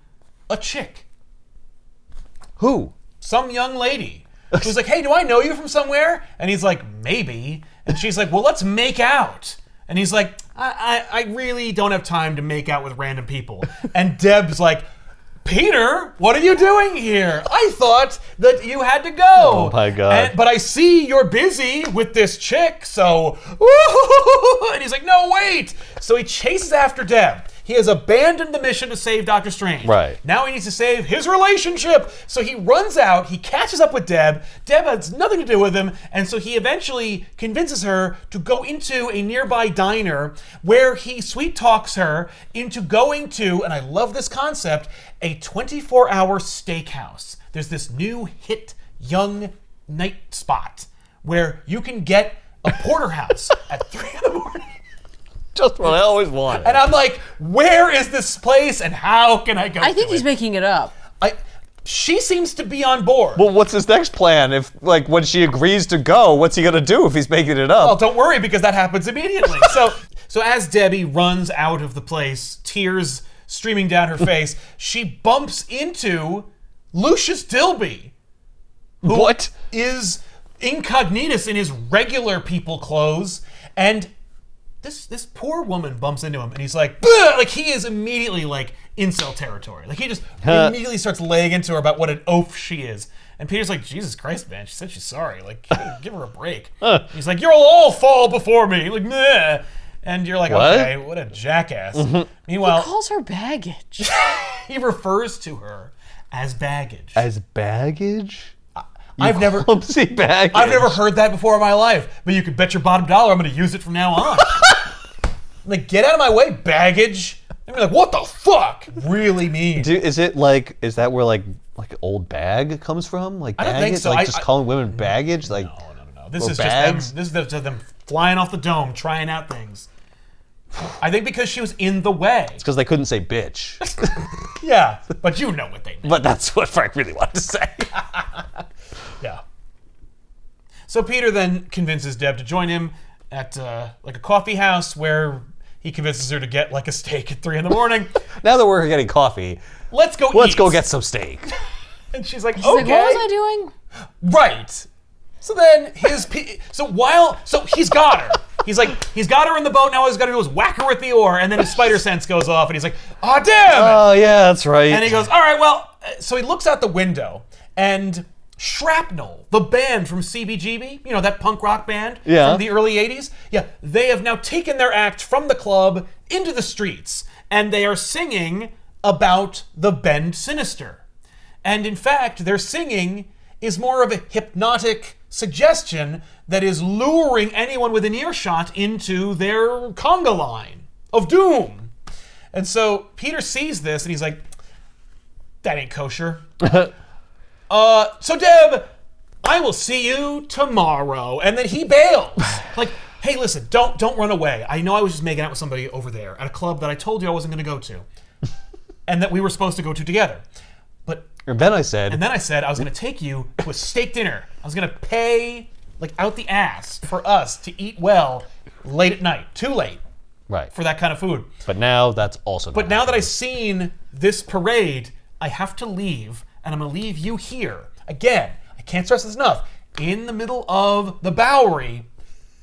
[SPEAKER 1] a chick.
[SPEAKER 2] Who?
[SPEAKER 1] Some young lady who's like, hey, do I know you from somewhere? And he's like, maybe. And she's like, well, let's make out. And he's like, I really don't have time to make out with random people. And Deb's like, Peter, what are you doing here? I thought that you had to go.
[SPEAKER 2] Oh my God.
[SPEAKER 1] But I see you're busy with this chick, so... And he's like, no, wait. So he chases after Deb. He has abandoned the mission to save Doctor Strange.
[SPEAKER 2] Right.
[SPEAKER 1] Now he needs to save his relationship. So he runs out, he catches up with Deb. Deb has nothing to do with him, and so he eventually convinces her to go into a nearby diner where he sweet talks her into going to, and I love this concept, a 24-hour steakhouse. There's this new hit young night spot where you can get a porterhouse at 3 a.m.
[SPEAKER 2] Just what I always wanted.
[SPEAKER 1] And I'm like, where is this place and how can I go
[SPEAKER 3] I think
[SPEAKER 1] to
[SPEAKER 3] he's
[SPEAKER 1] it?
[SPEAKER 3] making it up.
[SPEAKER 1] She sees to be on board.
[SPEAKER 2] Well, what's his next plan? If, like, when she agrees to go, what's he gonna do if he's making it up?
[SPEAKER 1] Well, don't worry because that happens immediately. So as Debbie runs out of the place, tears streaming down her face, she bumps into Lucius Dilby, who
[SPEAKER 2] What?
[SPEAKER 1] is incognitus in his regular people clothes, and this poor woman bumps into him, and he's like, "Bleh!" Like he is immediately like incel territory. Like he just immediately starts laying into her about what an oaf she is. And Peter's like, Jesus Christ, man, she said she's sorry. Like, give her a break. He's like, you'll all fall before me. Like, meh. And you're like,
[SPEAKER 2] What?
[SPEAKER 1] okay, what a jackass. Meanwhile,
[SPEAKER 3] He calls her baggage.
[SPEAKER 1] he refers to her as baggage.
[SPEAKER 2] As baggage?
[SPEAKER 1] I've never
[SPEAKER 2] Baggage.
[SPEAKER 1] I've never heard that before in my life, but you could bet your bottom dollar I'm going to use it from now on. Like, get out of my way, baggage. And you're like, what the fuck? Really mean.
[SPEAKER 2] Is that where like old bag comes from? Like
[SPEAKER 1] I don't
[SPEAKER 2] baggage?
[SPEAKER 1] think so.
[SPEAKER 2] Like just calling women baggage? Like
[SPEAKER 1] No. This
[SPEAKER 2] or
[SPEAKER 1] is
[SPEAKER 2] bags?
[SPEAKER 1] just them. This is just them flying off the dome, trying out things. I think because she was in the way.
[SPEAKER 2] It's because they couldn't say bitch.
[SPEAKER 1] Yeah, but you know what they meant.
[SPEAKER 2] But that's what Frank really wanted to say.
[SPEAKER 1] Yeah. So Peter then convinces Deb to join him at like a coffee house where he convinces her to get like a steak at 3 a.m.
[SPEAKER 2] Now that we're getting coffee,
[SPEAKER 1] Let's go
[SPEAKER 2] let's
[SPEAKER 1] eat.
[SPEAKER 2] go get some steak.
[SPEAKER 1] And she's like,
[SPEAKER 3] She's
[SPEAKER 1] okay.
[SPEAKER 3] like, what was I doing?
[SPEAKER 1] Right. So then he's got her. He's got her in the boat. Now all he's got to do is whack her with the oar, and then his spider sense goes off, and he's like, "Oh damn!"
[SPEAKER 2] Oh yeah, that's right.
[SPEAKER 1] And he goes, "All right, well." So he looks out the window, and Shrapnel, the band from CBGB, you know that punk rock band from the early '80s, they have now taken their act from the club into the streets, and they are singing about the Bend Sinister. And in fact, their singing is more of a hypnotic suggestion that is luring anyone within earshot into their conga line of doom. And so Peter sees this and he's like, that ain't kosher. So Deb, I will see you tomorrow. And then he bails. Like, hey, listen, don't run away. I know I was just making out with somebody over there at a club that I told you I wasn't going to go to. And that we were supposed to go to together.
[SPEAKER 2] And then I said
[SPEAKER 1] I was going to take you to a steak dinner. I was going to pay, like, out the ass for us to eat well late at night. Too late.
[SPEAKER 2] Right.
[SPEAKER 1] For that kind of food.
[SPEAKER 2] But now that's also
[SPEAKER 1] But now that I've seen this parade, I have to leave, and I'm going to leave you here. Again, I can't stress this enough. In the middle of the Bowery.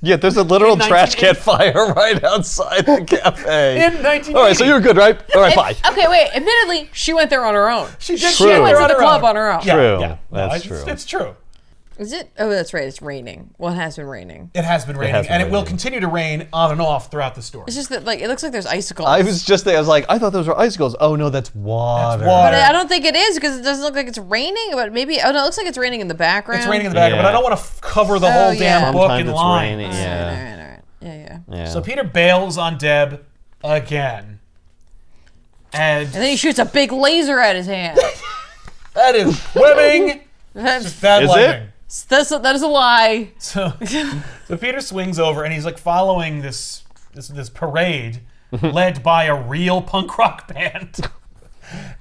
[SPEAKER 2] Yeah, there's a literal
[SPEAKER 1] In
[SPEAKER 2] trash can fire right outside the cafe.
[SPEAKER 1] In 1980.
[SPEAKER 2] All right, so you're good, right? All right, bye.
[SPEAKER 3] Okay, wait. Admittedly, she went there on her own.
[SPEAKER 1] She did.
[SPEAKER 2] True.
[SPEAKER 3] She went to
[SPEAKER 1] on
[SPEAKER 3] the
[SPEAKER 1] her
[SPEAKER 3] club
[SPEAKER 1] own.
[SPEAKER 3] on her own.
[SPEAKER 1] Yeah,
[SPEAKER 2] True.
[SPEAKER 1] yeah.
[SPEAKER 2] That's
[SPEAKER 1] No,
[SPEAKER 2] true.
[SPEAKER 1] It's true.
[SPEAKER 3] Is it? Oh, that's right. It's raining. Well, it has been raining.
[SPEAKER 1] It has been raining,
[SPEAKER 2] has been
[SPEAKER 1] and it will
[SPEAKER 2] raining.
[SPEAKER 1] continue to rain on and off throughout the story.
[SPEAKER 3] It's just that, like, it looks like there's icicles.
[SPEAKER 2] I was just there. I was like, I thought those were icicles. Oh no, that's water.
[SPEAKER 1] That's water.
[SPEAKER 3] But I don't think it is because it doesn't look like it's raining. But maybe. Oh no, it looks like it's raining in the background.
[SPEAKER 1] It's raining in the background,
[SPEAKER 2] Yeah.
[SPEAKER 1] but I don't want to cover the whole
[SPEAKER 3] yeah.
[SPEAKER 1] damn book
[SPEAKER 2] Sometimes
[SPEAKER 1] in
[SPEAKER 2] it's
[SPEAKER 1] lines.
[SPEAKER 2] raining.
[SPEAKER 3] All
[SPEAKER 2] Yeah.
[SPEAKER 3] right. Yeah.
[SPEAKER 2] Yeah.
[SPEAKER 1] So Peter bails on Deb again. And
[SPEAKER 3] And then he shoots a big laser at his hand.
[SPEAKER 1] that is webbing.
[SPEAKER 3] That's,
[SPEAKER 1] Bad
[SPEAKER 2] Is
[SPEAKER 1] lightning.
[SPEAKER 3] that is a lie.
[SPEAKER 1] So Peter swings over and he's like following this parade led by a real punk rock band.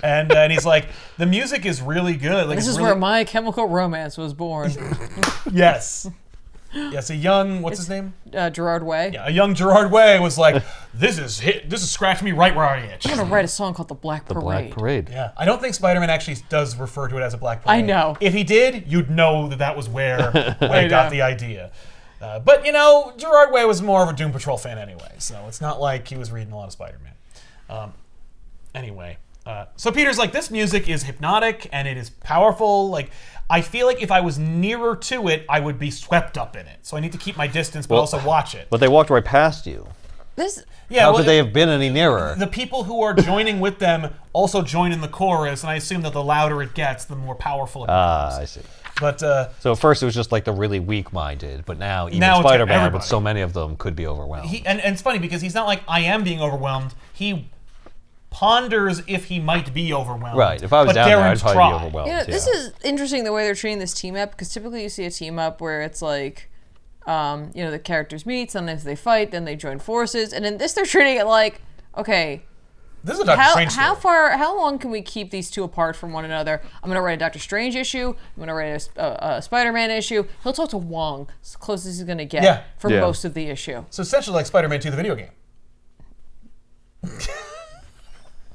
[SPEAKER 1] And he's like, the music is really good. Like,
[SPEAKER 3] This
[SPEAKER 1] it's
[SPEAKER 3] is
[SPEAKER 1] really,
[SPEAKER 3] where My Chemical Romance was born.
[SPEAKER 1] yes, a young what's his name?
[SPEAKER 3] Gerard Way.
[SPEAKER 1] Yeah, a young Gerard Way was like, this is scratching me right where I itch.
[SPEAKER 3] I'm gonna write a song called The Black Parade.
[SPEAKER 2] Black Parade.
[SPEAKER 1] Yeah, I don't think Spider-Man actually does refer to it as a black parade.
[SPEAKER 3] I know.
[SPEAKER 1] If he did, you'd know that was where Way
[SPEAKER 3] know.
[SPEAKER 1] got the idea. But you know, Gerard Way was more of a Doom Patrol fan anyway, so it's not like he was reading a lot of Spider-Man. Anyway, so Peter's like, this music is hypnotic and it is powerful. Like, I feel like if I was nearer to it, I would be swept up in it. So I need to keep my distance, but also watch it.
[SPEAKER 2] But they walked right past you.
[SPEAKER 3] This.
[SPEAKER 1] Yeah,
[SPEAKER 2] How
[SPEAKER 1] well,
[SPEAKER 2] could they have been any nearer?
[SPEAKER 1] the people who are joining with them also join in the chorus, and I assume that the louder it gets, the more powerful it becomes.
[SPEAKER 2] I see.
[SPEAKER 1] But
[SPEAKER 2] So at first it was just like the really weak-minded, but now even
[SPEAKER 1] Now it's
[SPEAKER 2] Spider-Man,
[SPEAKER 1] everybody.
[SPEAKER 2] with so many of them, could be overwhelmed.
[SPEAKER 1] and it's funny because he's not like, I am being overwhelmed. He ponders if he might be overwhelmed.
[SPEAKER 2] Right. If I was
[SPEAKER 1] but
[SPEAKER 2] down there, I'd
[SPEAKER 1] daren't
[SPEAKER 2] probably
[SPEAKER 1] try.
[SPEAKER 2] be overwhelmed.
[SPEAKER 3] You know, this
[SPEAKER 2] yeah.
[SPEAKER 3] is interesting the way they're treating this team up because typically you see a team up where it's like, the characters meet, sometimes they fight, then they join forces, and in this they're treating it like, okay,
[SPEAKER 1] This is a Doctor Strange story.
[SPEAKER 3] how long can we keep these two apart from one another? I'm gonna write a Doctor Strange issue. I'm gonna write a Spider-Man issue. He'll talk to Wong as close as he's gonna get
[SPEAKER 1] Yeah.
[SPEAKER 3] for
[SPEAKER 2] Yeah.
[SPEAKER 3] most of the issue.
[SPEAKER 1] So essentially like Spider-Man 2, the video game.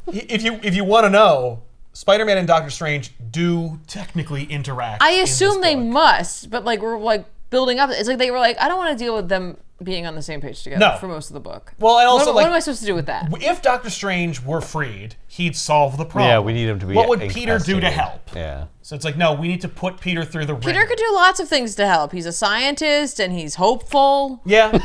[SPEAKER 1] If you want to know, Spider-Man and Doctor Strange do technically interact.
[SPEAKER 3] I
[SPEAKER 1] in this
[SPEAKER 3] assume they
[SPEAKER 1] book.
[SPEAKER 3] must, but like we're like building up. It's like they were like, I don't want to deal with them being on the same page together
[SPEAKER 1] No.
[SPEAKER 3] for most of the book.
[SPEAKER 1] Well, and also
[SPEAKER 3] what am I supposed to do with that?
[SPEAKER 1] if Doctor Strange were freed, he'd solve the problem.
[SPEAKER 2] Yeah, we need him to be
[SPEAKER 1] What would Peter do to
[SPEAKER 2] incapacitated.
[SPEAKER 1] help?
[SPEAKER 2] Yeah.
[SPEAKER 1] So it's like, no, we need to put Peter through the
[SPEAKER 3] Peter
[SPEAKER 1] ringer.
[SPEAKER 3] could do lots of things to help. He's a scientist and he's hopeful.
[SPEAKER 1] Yeah.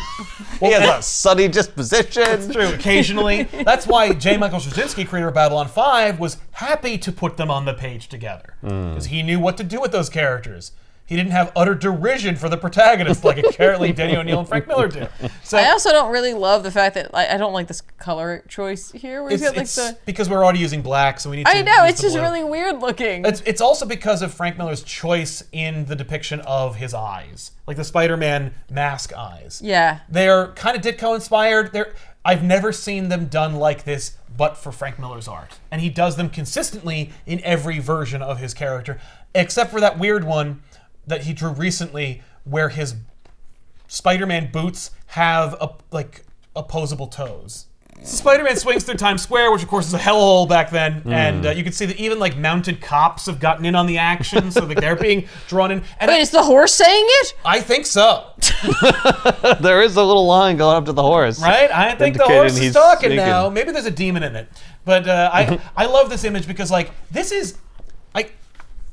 [SPEAKER 2] He has a sunny disposition.
[SPEAKER 1] It's true, occasionally. That's why J. Michael Straczynski, creator of Babylon 5, was happy to put them on the page together. Because he knew what to do with those characters. He didn't have utter derision for the protagonist like apparently Denny O'Neil and Frank Miller do. So
[SPEAKER 3] I also don't really love the fact that I don't like this color choice here. Where he's got like
[SPEAKER 1] it's because we're already using black, so we need to
[SPEAKER 3] I know
[SPEAKER 1] use
[SPEAKER 3] it's
[SPEAKER 1] the
[SPEAKER 3] just
[SPEAKER 1] blue.
[SPEAKER 3] really weird looking.
[SPEAKER 1] It's also because of Frank Miller's choice in the depiction of his eyes. Like the Spider-Man mask eyes.
[SPEAKER 3] Yeah.
[SPEAKER 1] They're kind of Ditko inspired. I've never seen them done like this but for Frank Miller's art. And he does them consistently in every version of his character, except for that weird one that he drew recently where his Spider-Man boots have opposable toes. Spider-Man swings through Times Square, which of course is a hellhole back then, and you can see that even like mounted cops have gotten in on the action, so that they're being drawn in. And
[SPEAKER 3] Wait, is the horse saying it?
[SPEAKER 1] I think so,
[SPEAKER 2] There is a little line going up to the horse.
[SPEAKER 1] right? I think the
[SPEAKER 2] Indicating
[SPEAKER 1] horse is
[SPEAKER 2] he's
[SPEAKER 1] talking
[SPEAKER 2] speaking.
[SPEAKER 1] now. Maybe there's a demon in it, but I love this image because like this is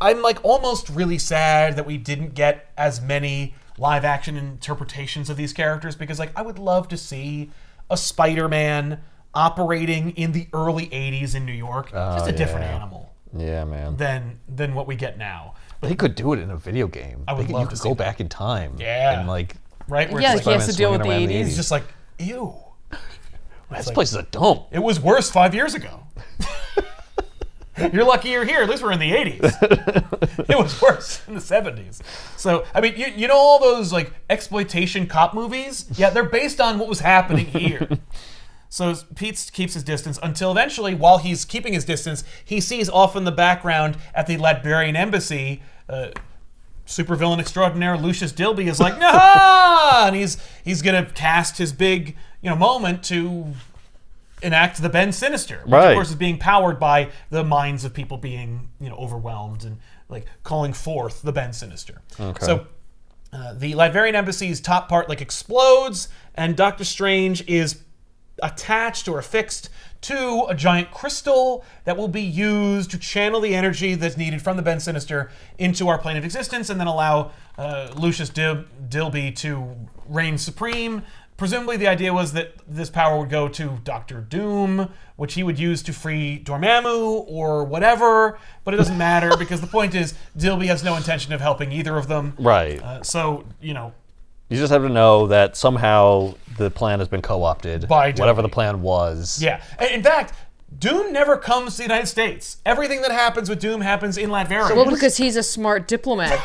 [SPEAKER 1] I'm like almost really sad that we didn't get as many live action interpretations of these characters because like I would love to see a Spider-Man operating in the early 80s in New York. Just a different animal
[SPEAKER 2] Yeah, man.
[SPEAKER 1] than what we get now.
[SPEAKER 2] They could do it in a video game.
[SPEAKER 1] I would love
[SPEAKER 2] You
[SPEAKER 1] to
[SPEAKER 2] could
[SPEAKER 1] see
[SPEAKER 2] go
[SPEAKER 1] that.
[SPEAKER 2] back in time.
[SPEAKER 1] Yeah.
[SPEAKER 2] And like,
[SPEAKER 1] Right? Where
[SPEAKER 3] Yeah,
[SPEAKER 1] it's
[SPEAKER 3] he
[SPEAKER 1] like,
[SPEAKER 3] has to deal with the
[SPEAKER 2] swinging around the
[SPEAKER 3] 80s.
[SPEAKER 1] it's just like, ew.
[SPEAKER 2] this place is a dump.
[SPEAKER 1] It was worse 5 years ago. You're lucky you're here. At least we're in the 80s. It was worse in the 70s. So, I mean, you know all those like exploitation cop movies? Yeah, they're based on what was happening here. So Pete keeps his distance until eventually, while he's keeping his distance, he sees off in the background at the Latvian embassy, supervillain extraordinaire Lucius Dilby is like, nah! And he's gonna cast his big moment to enact the Bend Sinister, which of course is being powered by the minds of people being overwhelmed and like calling forth the Bend Sinister.
[SPEAKER 2] Okay.
[SPEAKER 1] So the Latvian embassy's top part like explodes, and Doctor Strange is attached or affixed to a giant crystal that will be used to channel the energy that's needed from the Bend Sinister into our plane of existence, and then allow Lucius Dilby to reign supreme. Presumably the idea was that this power would go to Doctor Doom, which he would use to free Dormammu or whatever, but it doesn't matter because the point is Dilby has no intention of helping either of them.
[SPEAKER 2] Right.
[SPEAKER 1] So,
[SPEAKER 2] you just have to know that somehow the plan has been co-opted
[SPEAKER 1] by Dilby.
[SPEAKER 2] Whatever the plan was.
[SPEAKER 1] Yeah. In fact, Doom never comes to the United States. Everything that happens with Doom happens in Latveria.
[SPEAKER 3] Well, because he's a smart diplomat.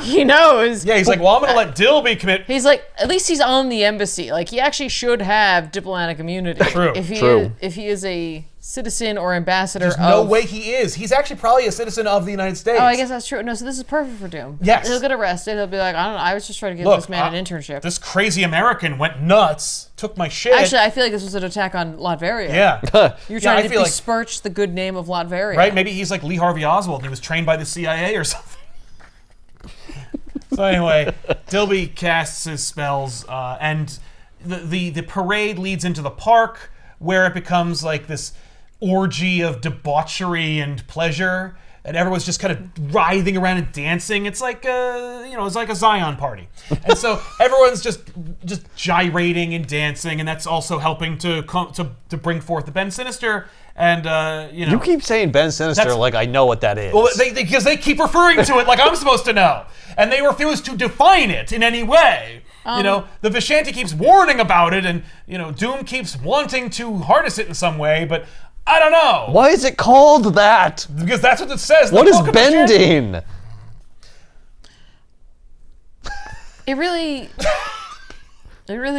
[SPEAKER 3] He knows.
[SPEAKER 1] Yeah, he's like, well, I'm going to let Dilby commit.
[SPEAKER 3] He's like, at least he's on the embassy. Like, he actually should have diplomatic immunity.
[SPEAKER 1] True.
[SPEAKER 3] If he is a citizen or ambassador
[SPEAKER 1] There's no way he is. He's actually probably a citizen of the United States.
[SPEAKER 3] Oh, I guess that's true. No, so this is perfect for Doom.
[SPEAKER 1] Yes.
[SPEAKER 3] He'll get arrested. He'll be like, I don't know, I was just trying to give this man an internship.
[SPEAKER 1] This crazy American went nuts, took my shit.
[SPEAKER 3] Actually, I feel like this was an attack on Latveria.
[SPEAKER 1] Yeah.
[SPEAKER 3] You're trying to
[SPEAKER 1] feel like-
[SPEAKER 3] besmirch the good name of Latveria.
[SPEAKER 1] Right? Maybe he's like Lee Harvey Oswald and he was trained by the CIA or something. So anyway, Dilby casts his spells, and the parade leads into the park, where it becomes like this orgy of debauchery and pleasure, and everyone's just kind of writhing around and dancing. It's like it's like a Zion party, and so everyone's just gyrating and dancing, and that's also helping to bring forth the Bend Sinister. And
[SPEAKER 2] You keep saying Bend Sinister like I know what that is.
[SPEAKER 1] well, because they keep referring to it like I'm supposed to know, and they refuse to define it in any way. The Vishanti keeps warning about it, and Doom keeps wanting to harness it in some way, but I don't know.
[SPEAKER 2] Why is it called that?
[SPEAKER 1] Because that's what it says. in
[SPEAKER 2] What
[SPEAKER 1] the
[SPEAKER 2] is
[SPEAKER 1] Book of Vishanti.
[SPEAKER 2] bending?
[SPEAKER 3] It really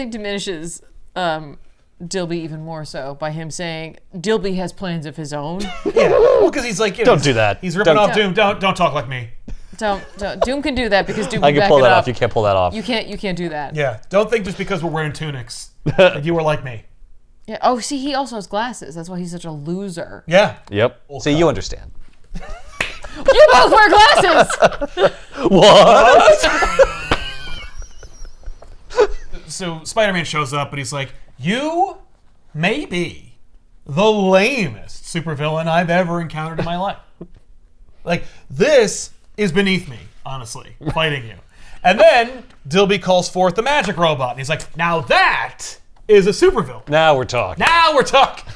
[SPEAKER 3] diminishes Dilby even more so by him saying Dilby has plans of his own.
[SPEAKER 1] Yeah, well, because he's like,
[SPEAKER 2] Don't do that.
[SPEAKER 1] He's ripping
[SPEAKER 2] Don't-
[SPEAKER 1] off Doom. Don't talk like me.
[SPEAKER 3] Don't. Doom can do that because Doom
[SPEAKER 2] I
[SPEAKER 3] can
[SPEAKER 2] can
[SPEAKER 3] back
[SPEAKER 2] pull
[SPEAKER 3] it
[SPEAKER 2] that
[SPEAKER 3] up.
[SPEAKER 2] off. You can't pull that off.
[SPEAKER 3] You can't do that.
[SPEAKER 1] Yeah, don't think just because we're wearing tunics that you were like me.
[SPEAKER 3] Yeah. Oh, see, he also has glasses. That's why he's such a loser.
[SPEAKER 1] Yeah.
[SPEAKER 2] Yep. See, you understand.
[SPEAKER 3] You both wear glasses.
[SPEAKER 2] What?
[SPEAKER 1] So Spider-Man shows up, and he's like, "You may be the lamest supervillain I've ever encountered in my life. Like, this is beneath me, honestly, fighting you." And then Dilby calls forth the magic robot, and he's like, "Now that is a supervillain.
[SPEAKER 2] Now we're talking.
[SPEAKER 1] Now we're talking."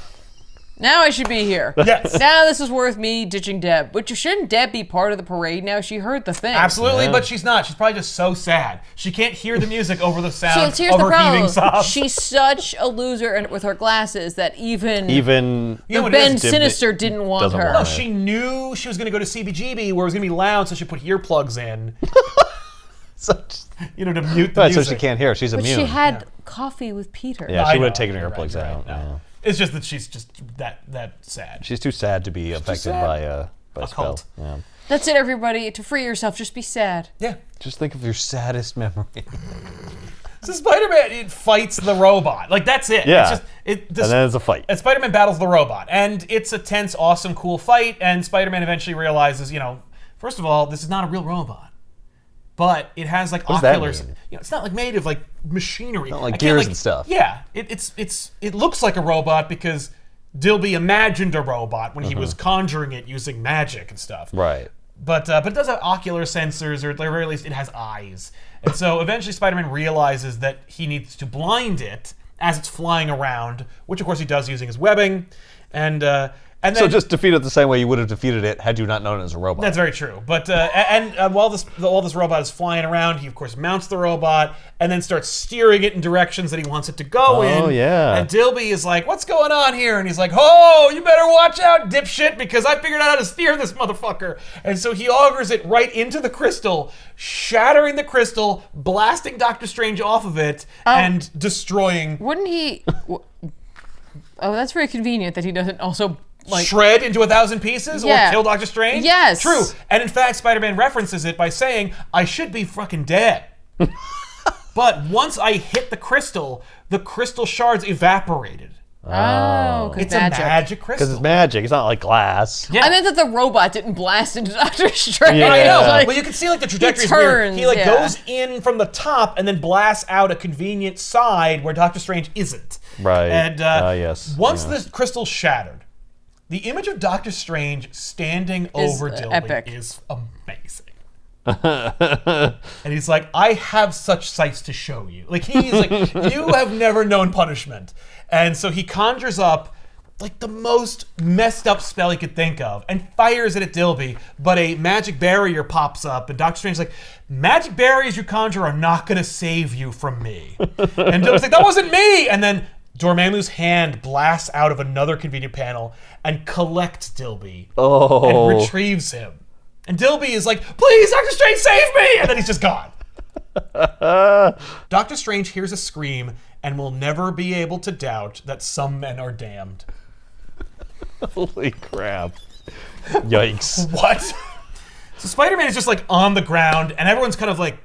[SPEAKER 3] Now I should be here.
[SPEAKER 1] Yes.
[SPEAKER 3] Now this is worth me ditching Deb. But shouldn't Deb be part of the parade now? She heard the thing.
[SPEAKER 1] Absolutely,
[SPEAKER 2] Yeah.
[SPEAKER 1] but she's not. She's probably just so sad. She can't hear the music over the sound
[SPEAKER 3] So here's
[SPEAKER 1] of
[SPEAKER 3] the
[SPEAKER 1] her heaving
[SPEAKER 3] problem.
[SPEAKER 1] sobs.
[SPEAKER 3] She's such a loser and with her glasses that even
[SPEAKER 1] You know
[SPEAKER 3] the
[SPEAKER 1] what it
[SPEAKER 3] Bend
[SPEAKER 1] is?
[SPEAKER 3] Sinister didn't want
[SPEAKER 2] doesn't
[SPEAKER 3] her.
[SPEAKER 2] want
[SPEAKER 1] No, she knew she was going to go to CBGB where it was going to be loud, so she put earplugs in,
[SPEAKER 2] Such-
[SPEAKER 1] to mute the
[SPEAKER 2] Right, so
[SPEAKER 1] music.
[SPEAKER 2] she can't hear. She's
[SPEAKER 3] But
[SPEAKER 2] immune.
[SPEAKER 3] she had coffee with Peter.
[SPEAKER 2] Yeah,
[SPEAKER 1] I
[SPEAKER 2] she would
[SPEAKER 1] know,
[SPEAKER 2] have taken her
[SPEAKER 1] you're
[SPEAKER 2] earplugs
[SPEAKER 1] right,
[SPEAKER 2] out.
[SPEAKER 1] no.
[SPEAKER 2] Yeah.
[SPEAKER 1] It's just that she's just that sad.
[SPEAKER 2] She's too sad to be affected
[SPEAKER 1] sad.
[SPEAKER 2] by a spell.
[SPEAKER 1] cult.
[SPEAKER 2] Yeah.
[SPEAKER 3] That's it, everybody. To free yourself, just be sad.
[SPEAKER 1] Yeah.
[SPEAKER 2] Just think of your saddest memory.
[SPEAKER 1] So Spider-Man it fights the robot. Like, that's it.
[SPEAKER 2] Yeah.
[SPEAKER 1] It's just,
[SPEAKER 2] And then it's a fight.
[SPEAKER 1] and Spider-Man battles the robot. And it's a tense, awesome, cool fight. And Spider-Man eventually realizes, first of all, this is not a real robot. But it has like
[SPEAKER 2] does that
[SPEAKER 1] oculars.
[SPEAKER 2] mean?
[SPEAKER 1] It's not like made of like machinery.
[SPEAKER 2] Not like
[SPEAKER 1] I can't,
[SPEAKER 2] gears and stuff.
[SPEAKER 1] Yeah, it looks like a robot because Dilby imagined a robot when he was conjuring it using magic and stuff.
[SPEAKER 2] Right.
[SPEAKER 1] But it does have ocular sensors, or at the very least, it has eyes. And so eventually Spider-Man realizes that he needs to blind it as it's flying around, which of course he does using his webbing. And And then,
[SPEAKER 2] So just defeat it the same way you would have defeated it had you not known it was a robot.
[SPEAKER 1] That's very true. But while this robot is flying around, he of course mounts the robot and then starts steering it in directions that he wants it to go in.
[SPEAKER 2] Oh, yeah.
[SPEAKER 1] And Dilby is like, "What's going on here?" And he's like, "Oh, you better watch out, dipshit, because I figured out how to steer this motherfucker." And so he augers it right into the crystal, shattering the crystal, blasting Doctor Strange off of it, and destroying.
[SPEAKER 3] Wouldn't he? Oh, that's very convenient that he doesn't also.
[SPEAKER 1] Shred into 1,000 pieces or kill Doctor Strange?
[SPEAKER 3] Yes.
[SPEAKER 1] True. And in fact, Spider-Man references it by saying, "I should be fucking dead." But once I hit the crystal shards evaporated.
[SPEAKER 3] Oh,
[SPEAKER 1] It's a magic crystal.
[SPEAKER 2] Because it's magic. It's not like glass.
[SPEAKER 1] Yeah.
[SPEAKER 3] I meant that the robot didn't blast into Doctor Strange.
[SPEAKER 2] Yeah.
[SPEAKER 1] I know.
[SPEAKER 3] Like,
[SPEAKER 1] Well, you can see like the trajectory is
[SPEAKER 3] turns,
[SPEAKER 1] weird. He
[SPEAKER 3] yeah.
[SPEAKER 1] goes in from the top and then blasts out a convenient side where Doctor Strange isn't.
[SPEAKER 2] Right.
[SPEAKER 1] And
[SPEAKER 2] yes.
[SPEAKER 1] once the crystal shattered, the image of Doctor Strange standing over Dilby
[SPEAKER 3] epic.
[SPEAKER 1] is amazing. And he's like, "I have such sights to show you." Like he's like, "You have never known punishment." And so he conjures up like the most messed up spell he could think of and fires it at Dilby, but a magic barrier pops up and Doctor Strange's like, "Magic barriers you conjure are not gonna save you from me." And Dilby's like, "That wasn't me!" And then Dormammu's hand blasts out of another convenient panel and collects Dilby and retrieves him. And Dilby is like, "Please, Doctor Strange, save me!" And then he's just gone. Doctor Strange hears a scream and will never be able to doubt that some men are damned.
[SPEAKER 2] Holy crap. Yikes.
[SPEAKER 1] What? So Spider-Man is just like on the ground and everyone's kind of like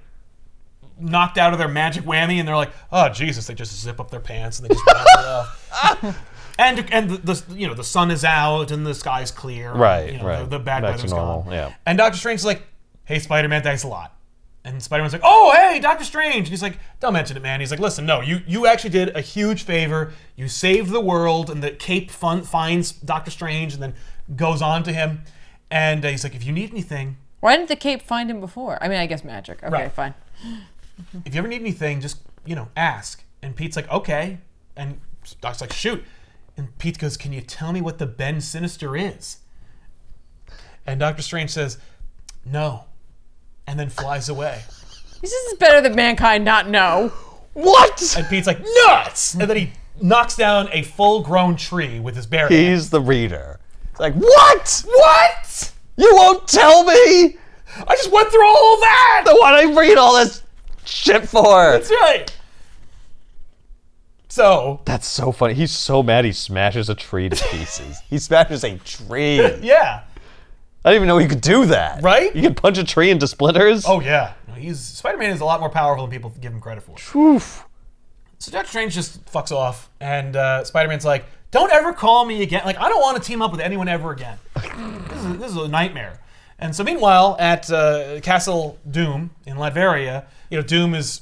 [SPEAKER 1] knocked out of their magic whammy and they're like, "Oh Jesus," they just zip up their pants and they just walk it off. And the sun is out and the sky's clear.
[SPEAKER 2] Right,
[SPEAKER 1] right. The bad
[SPEAKER 2] Back to
[SPEAKER 1] weather's
[SPEAKER 2] normal,
[SPEAKER 1] gone.
[SPEAKER 2] yeah.
[SPEAKER 1] And Doctor Strange is like, "Hey Spider-Man, thanks a lot." And Spider-Man's like, "Oh, hey, Doctor Strange." And he's like, "Don't mention it, man." He's like, "Listen, no, you actually did a huge favor. You saved the world." And the cape finds Doctor Strange and then goes on to him. And he's like, "If you need anything."
[SPEAKER 3] Why didn't the cape find him before? I mean, I guess magic. Okay,
[SPEAKER 1] Right.
[SPEAKER 3] fine.
[SPEAKER 1] "If you ever need anything, just, ask." And Pete's like, "Okay." And Doc's like, "Shoot." And Pete goes, "Can you tell me what the Bend Sinister is?" And Doctor Strange says, "No." And then flies away.
[SPEAKER 3] This is better than mankind not know.
[SPEAKER 2] What?
[SPEAKER 1] And Pete's like, "Nuts!" And then he knocks down a full-grown tree with his bare hand.
[SPEAKER 2] He's the reader. It's like, what?
[SPEAKER 1] What?
[SPEAKER 2] You won't tell me?
[SPEAKER 1] I just went through all that!
[SPEAKER 2] Then what did I read all this shit for?
[SPEAKER 1] That's right. So,
[SPEAKER 2] That's so funny. He's so mad he smashes a tree to pieces. He smashes a tree.
[SPEAKER 1] yeah.
[SPEAKER 2] I didn't even know he could do that.
[SPEAKER 1] Right?
[SPEAKER 2] You can punch a tree into splinters?
[SPEAKER 1] Oh, yeah. Spider-Man is a lot more powerful than people give him credit for.
[SPEAKER 2] Oof.
[SPEAKER 1] So Doctor Strange just fucks off, and Spider-Man's like, "Don't ever call me again. Like, I don't want to team up with anyone ever again. This is a nightmare." And so meanwhile, at Castle Doom in Latveria, Doom is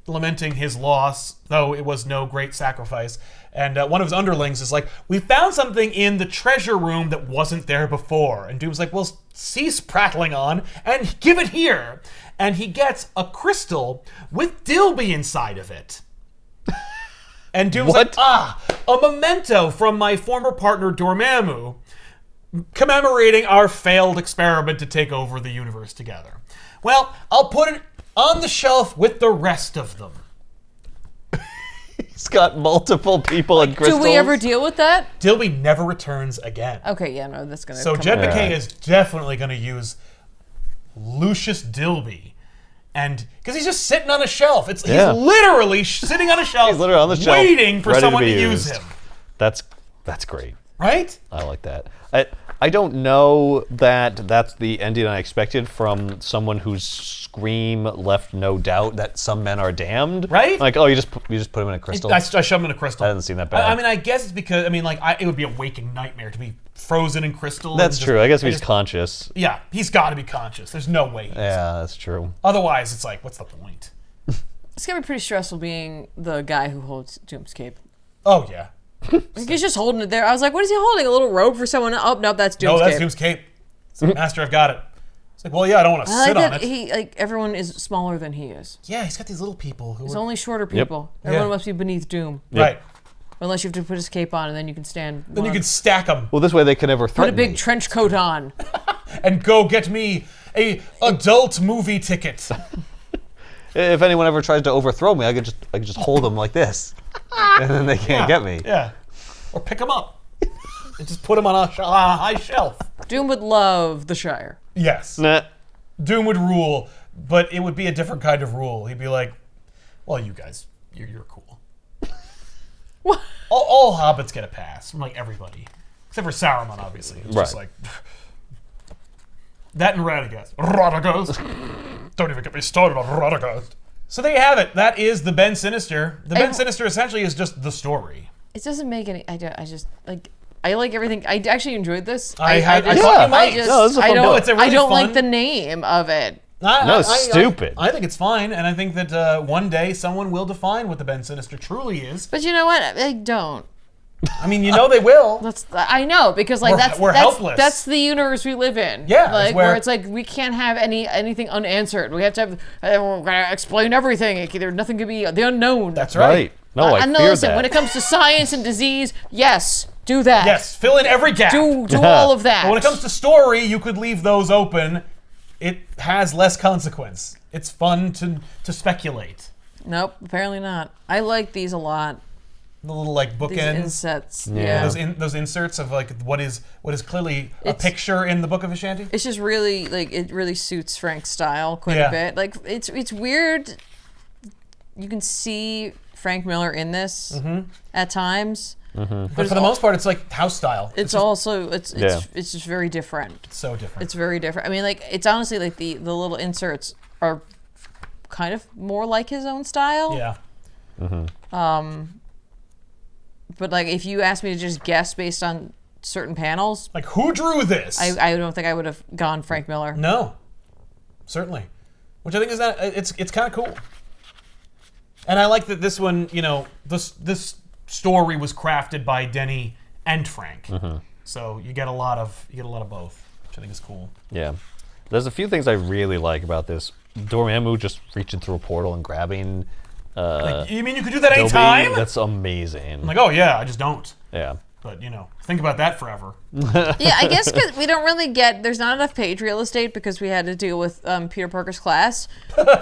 [SPEAKER 1] lamenting his loss, though it was no great sacrifice. And one of his underlings is like, "We found something in the treasure room that wasn't there before." And Doom's like, "Well, cease prattling on and give it here." And he gets a crystal with Dilby inside of it. And Doom's
[SPEAKER 2] What?
[SPEAKER 1] like, a memento from my former partner Dormammu, commemorating our failed experiment to take over the universe together. Well, I'll put it on the shelf with the rest of them.
[SPEAKER 2] He's got multiple people and crystals.
[SPEAKER 3] Do we ever deal with that?
[SPEAKER 1] Dilby never returns again.
[SPEAKER 3] Okay, yeah, no, that's gonna.
[SPEAKER 1] So
[SPEAKER 3] come
[SPEAKER 1] Jed
[SPEAKER 3] up.
[SPEAKER 1] McKay is definitely going to use Lucius Dilby, and because he's just sitting on a shelf. He's literally sitting on a shelf.
[SPEAKER 2] He's literally on the shelf,
[SPEAKER 1] waiting for
[SPEAKER 2] ready to
[SPEAKER 1] someone
[SPEAKER 2] be
[SPEAKER 1] to use
[SPEAKER 2] used.
[SPEAKER 1] him.
[SPEAKER 2] That's great.
[SPEAKER 1] Right?
[SPEAKER 2] I like that. I don't know that that's the ending I expected from someone whose scream left no doubt that some men are damned.
[SPEAKER 1] Right?
[SPEAKER 2] Like, oh, you just put him in a crystal.
[SPEAKER 1] I shoved him in a crystal.
[SPEAKER 2] That doesn't seem that bad.
[SPEAKER 1] I mean, I guess it's because it would be a waking nightmare to be frozen in crystal.
[SPEAKER 2] That's true. I guess if he's conscious.
[SPEAKER 1] Yeah, he's got to be conscious. There's no way.
[SPEAKER 2] Yeah, that's true.
[SPEAKER 1] Otherwise, it's like, what's the point?
[SPEAKER 3] It's gonna be pretty stressful being the guy who holds Doom's cape.
[SPEAKER 1] Oh yeah.
[SPEAKER 3] Like, he's just holding it there. I was like, what is he holding? A little robe for someone? Oh, no, that's Doom's
[SPEAKER 1] No, that's
[SPEAKER 3] cape.
[SPEAKER 1] Doom's cape. It's like, "Master, I've got it." It's like, well, yeah, I don't want to
[SPEAKER 3] I
[SPEAKER 1] sit
[SPEAKER 3] like
[SPEAKER 1] on
[SPEAKER 3] that
[SPEAKER 1] it.
[SPEAKER 3] everyone is smaller than he is.
[SPEAKER 1] Yeah, he's got these little people who
[SPEAKER 3] There's
[SPEAKER 1] are...
[SPEAKER 3] only shorter people. Everyone must be beneath Doom.
[SPEAKER 1] Right.
[SPEAKER 3] Unless you have to put his cape on, and then you can stand.
[SPEAKER 1] Then you can stack them
[SPEAKER 2] Well, this way they can never
[SPEAKER 3] put a
[SPEAKER 2] threaten
[SPEAKER 3] big
[SPEAKER 2] me.
[SPEAKER 3] trench coat on.
[SPEAKER 1] and go get me a adult movie ticket.
[SPEAKER 2] If anyone ever tries to overthrow me, I could just hold them like this, and then they can't get me.
[SPEAKER 1] Yeah. Or pick them up and just put them on a high shelf.
[SPEAKER 3] Doom would love the Shire.
[SPEAKER 1] Yes.
[SPEAKER 2] Nah.
[SPEAKER 1] Doom would rule, but it would be a different kind of rule. He'd be like, well, you guys, you're cool.
[SPEAKER 3] What?
[SPEAKER 1] All hobbits get a pass from like everybody. Except for Saruman, obviously. It's just
[SPEAKER 2] Right.
[SPEAKER 1] like... That and Radagast. Radagast. Don't even get me started on Radagast. So there you have it. That is the Bend Sinister. The Bend Sinister essentially is just the story.
[SPEAKER 3] It doesn't make any. I just like. I like everything. I actually enjoyed this.
[SPEAKER 1] I
[SPEAKER 3] just,
[SPEAKER 1] thought you might.
[SPEAKER 2] No, this is a fun book.
[SPEAKER 1] It's a really
[SPEAKER 3] I don't
[SPEAKER 1] fun-
[SPEAKER 3] like the name of it.
[SPEAKER 2] No, it's stupid.
[SPEAKER 1] I think it's fine, and I think that one day someone will define what the Bend Sinister truly is.
[SPEAKER 3] But you know what? I don't.
[SPEAKER 1] I mean, they will.
[SPEAKER 3] I know, because like
[SPEAKER 1] We're helpless.
[SPEAKER 3] That's the universe we live in.
[SPEAKER 1] Yeah, it's
[SPEAKER 3] like
[SPEAKER 1] where-
[SPEAKER 3] where it's like we can't have anything unanswered. We have to have. We're gonna explain everything. Nothing can be the unknown.
[SPEAKER 1] That's right.
[SPEAKER 2] No, I
[SPEAKER 3] know.
[SPEAKER 2] fear
[SPEAKER 3] Listen,
[SPEAKER 2] that.
[SPEAKER 3] when it comes to science and disease, yes, do that.
[SPEAKER 1] Yes, fill in every gap.
[SPEAKER 3] Do all of that.
[SPEAKER 1] But when it comes to story, you could leave those open. It has less consequence. It's fun to speculate.
[SPEAKER 3] Nope, apparently not. I like these a lot.
[SPEAKER 1] The little like
[SPEAKER 3] These
[SPEAKER 1] bookends.
[SPEAKER 3] insets.
[SPEAKER 2] Yeah.
[SPEAKER 3] Yeah.
[SPEAKER 1] Those inserts of like what is clearly a
[SPEAKER 3] It's-
[SPEAKER 1] picture in the Book of Vishanti.
[SPEAKER 3] It's just really like it really suits Frank's style quite
[SPEAKER 1] Yeah.
[SPEAKER 3] a bit. Like it's weird. You can see Frank Miller in this at times.
[SPEAKER 1] But for the most part, it's like house style.
[SPEAKER 3] It's
[SPEAKER 1] just
[SPEAKER 3] also it's
[SPEAKER 2] Yeah.
[SPEAKER 3] it's just very different.
[SPEAKER 1] so different.
[SPEAKER 3] It's very different. I mean, like it's honestly like the little inserts are kind of more like his own style.
[SPEAKER 1] yeah.
[SPEAKER 3] But like if you asked me to just guess based on certain panels,
[SPEAKER 1] Like who drew this?
[SPEAKER 3] I don't think I would have gone Frank Miller.
[SPEAKER 1] No, certainly. Which I think is that it's kind of cool. And I like that this one, this story was crafted by Denny and Frank. So you get a lot of both, which I think is cool.
[SPEAKER 2] Yeah. There's a few things I really like about this. Dormammu just reaching through a portal and grabbing
[SPEAKER 1] You mean you could do that
[SPEAKER 2] Dilby.
[SPEAKER 1] anytime?
[SPEAKER 2] That's amazing.
[SPEAKER 1] I'm like, oh yeah, I just don't.
[SPEAKER 2] Yeah.
[SPEAKER 1] But think about that forever.
[SPEAKER 3] Yeah, I guess because we don't really there's not enough page real estate because we had to deal with Peter Parker's class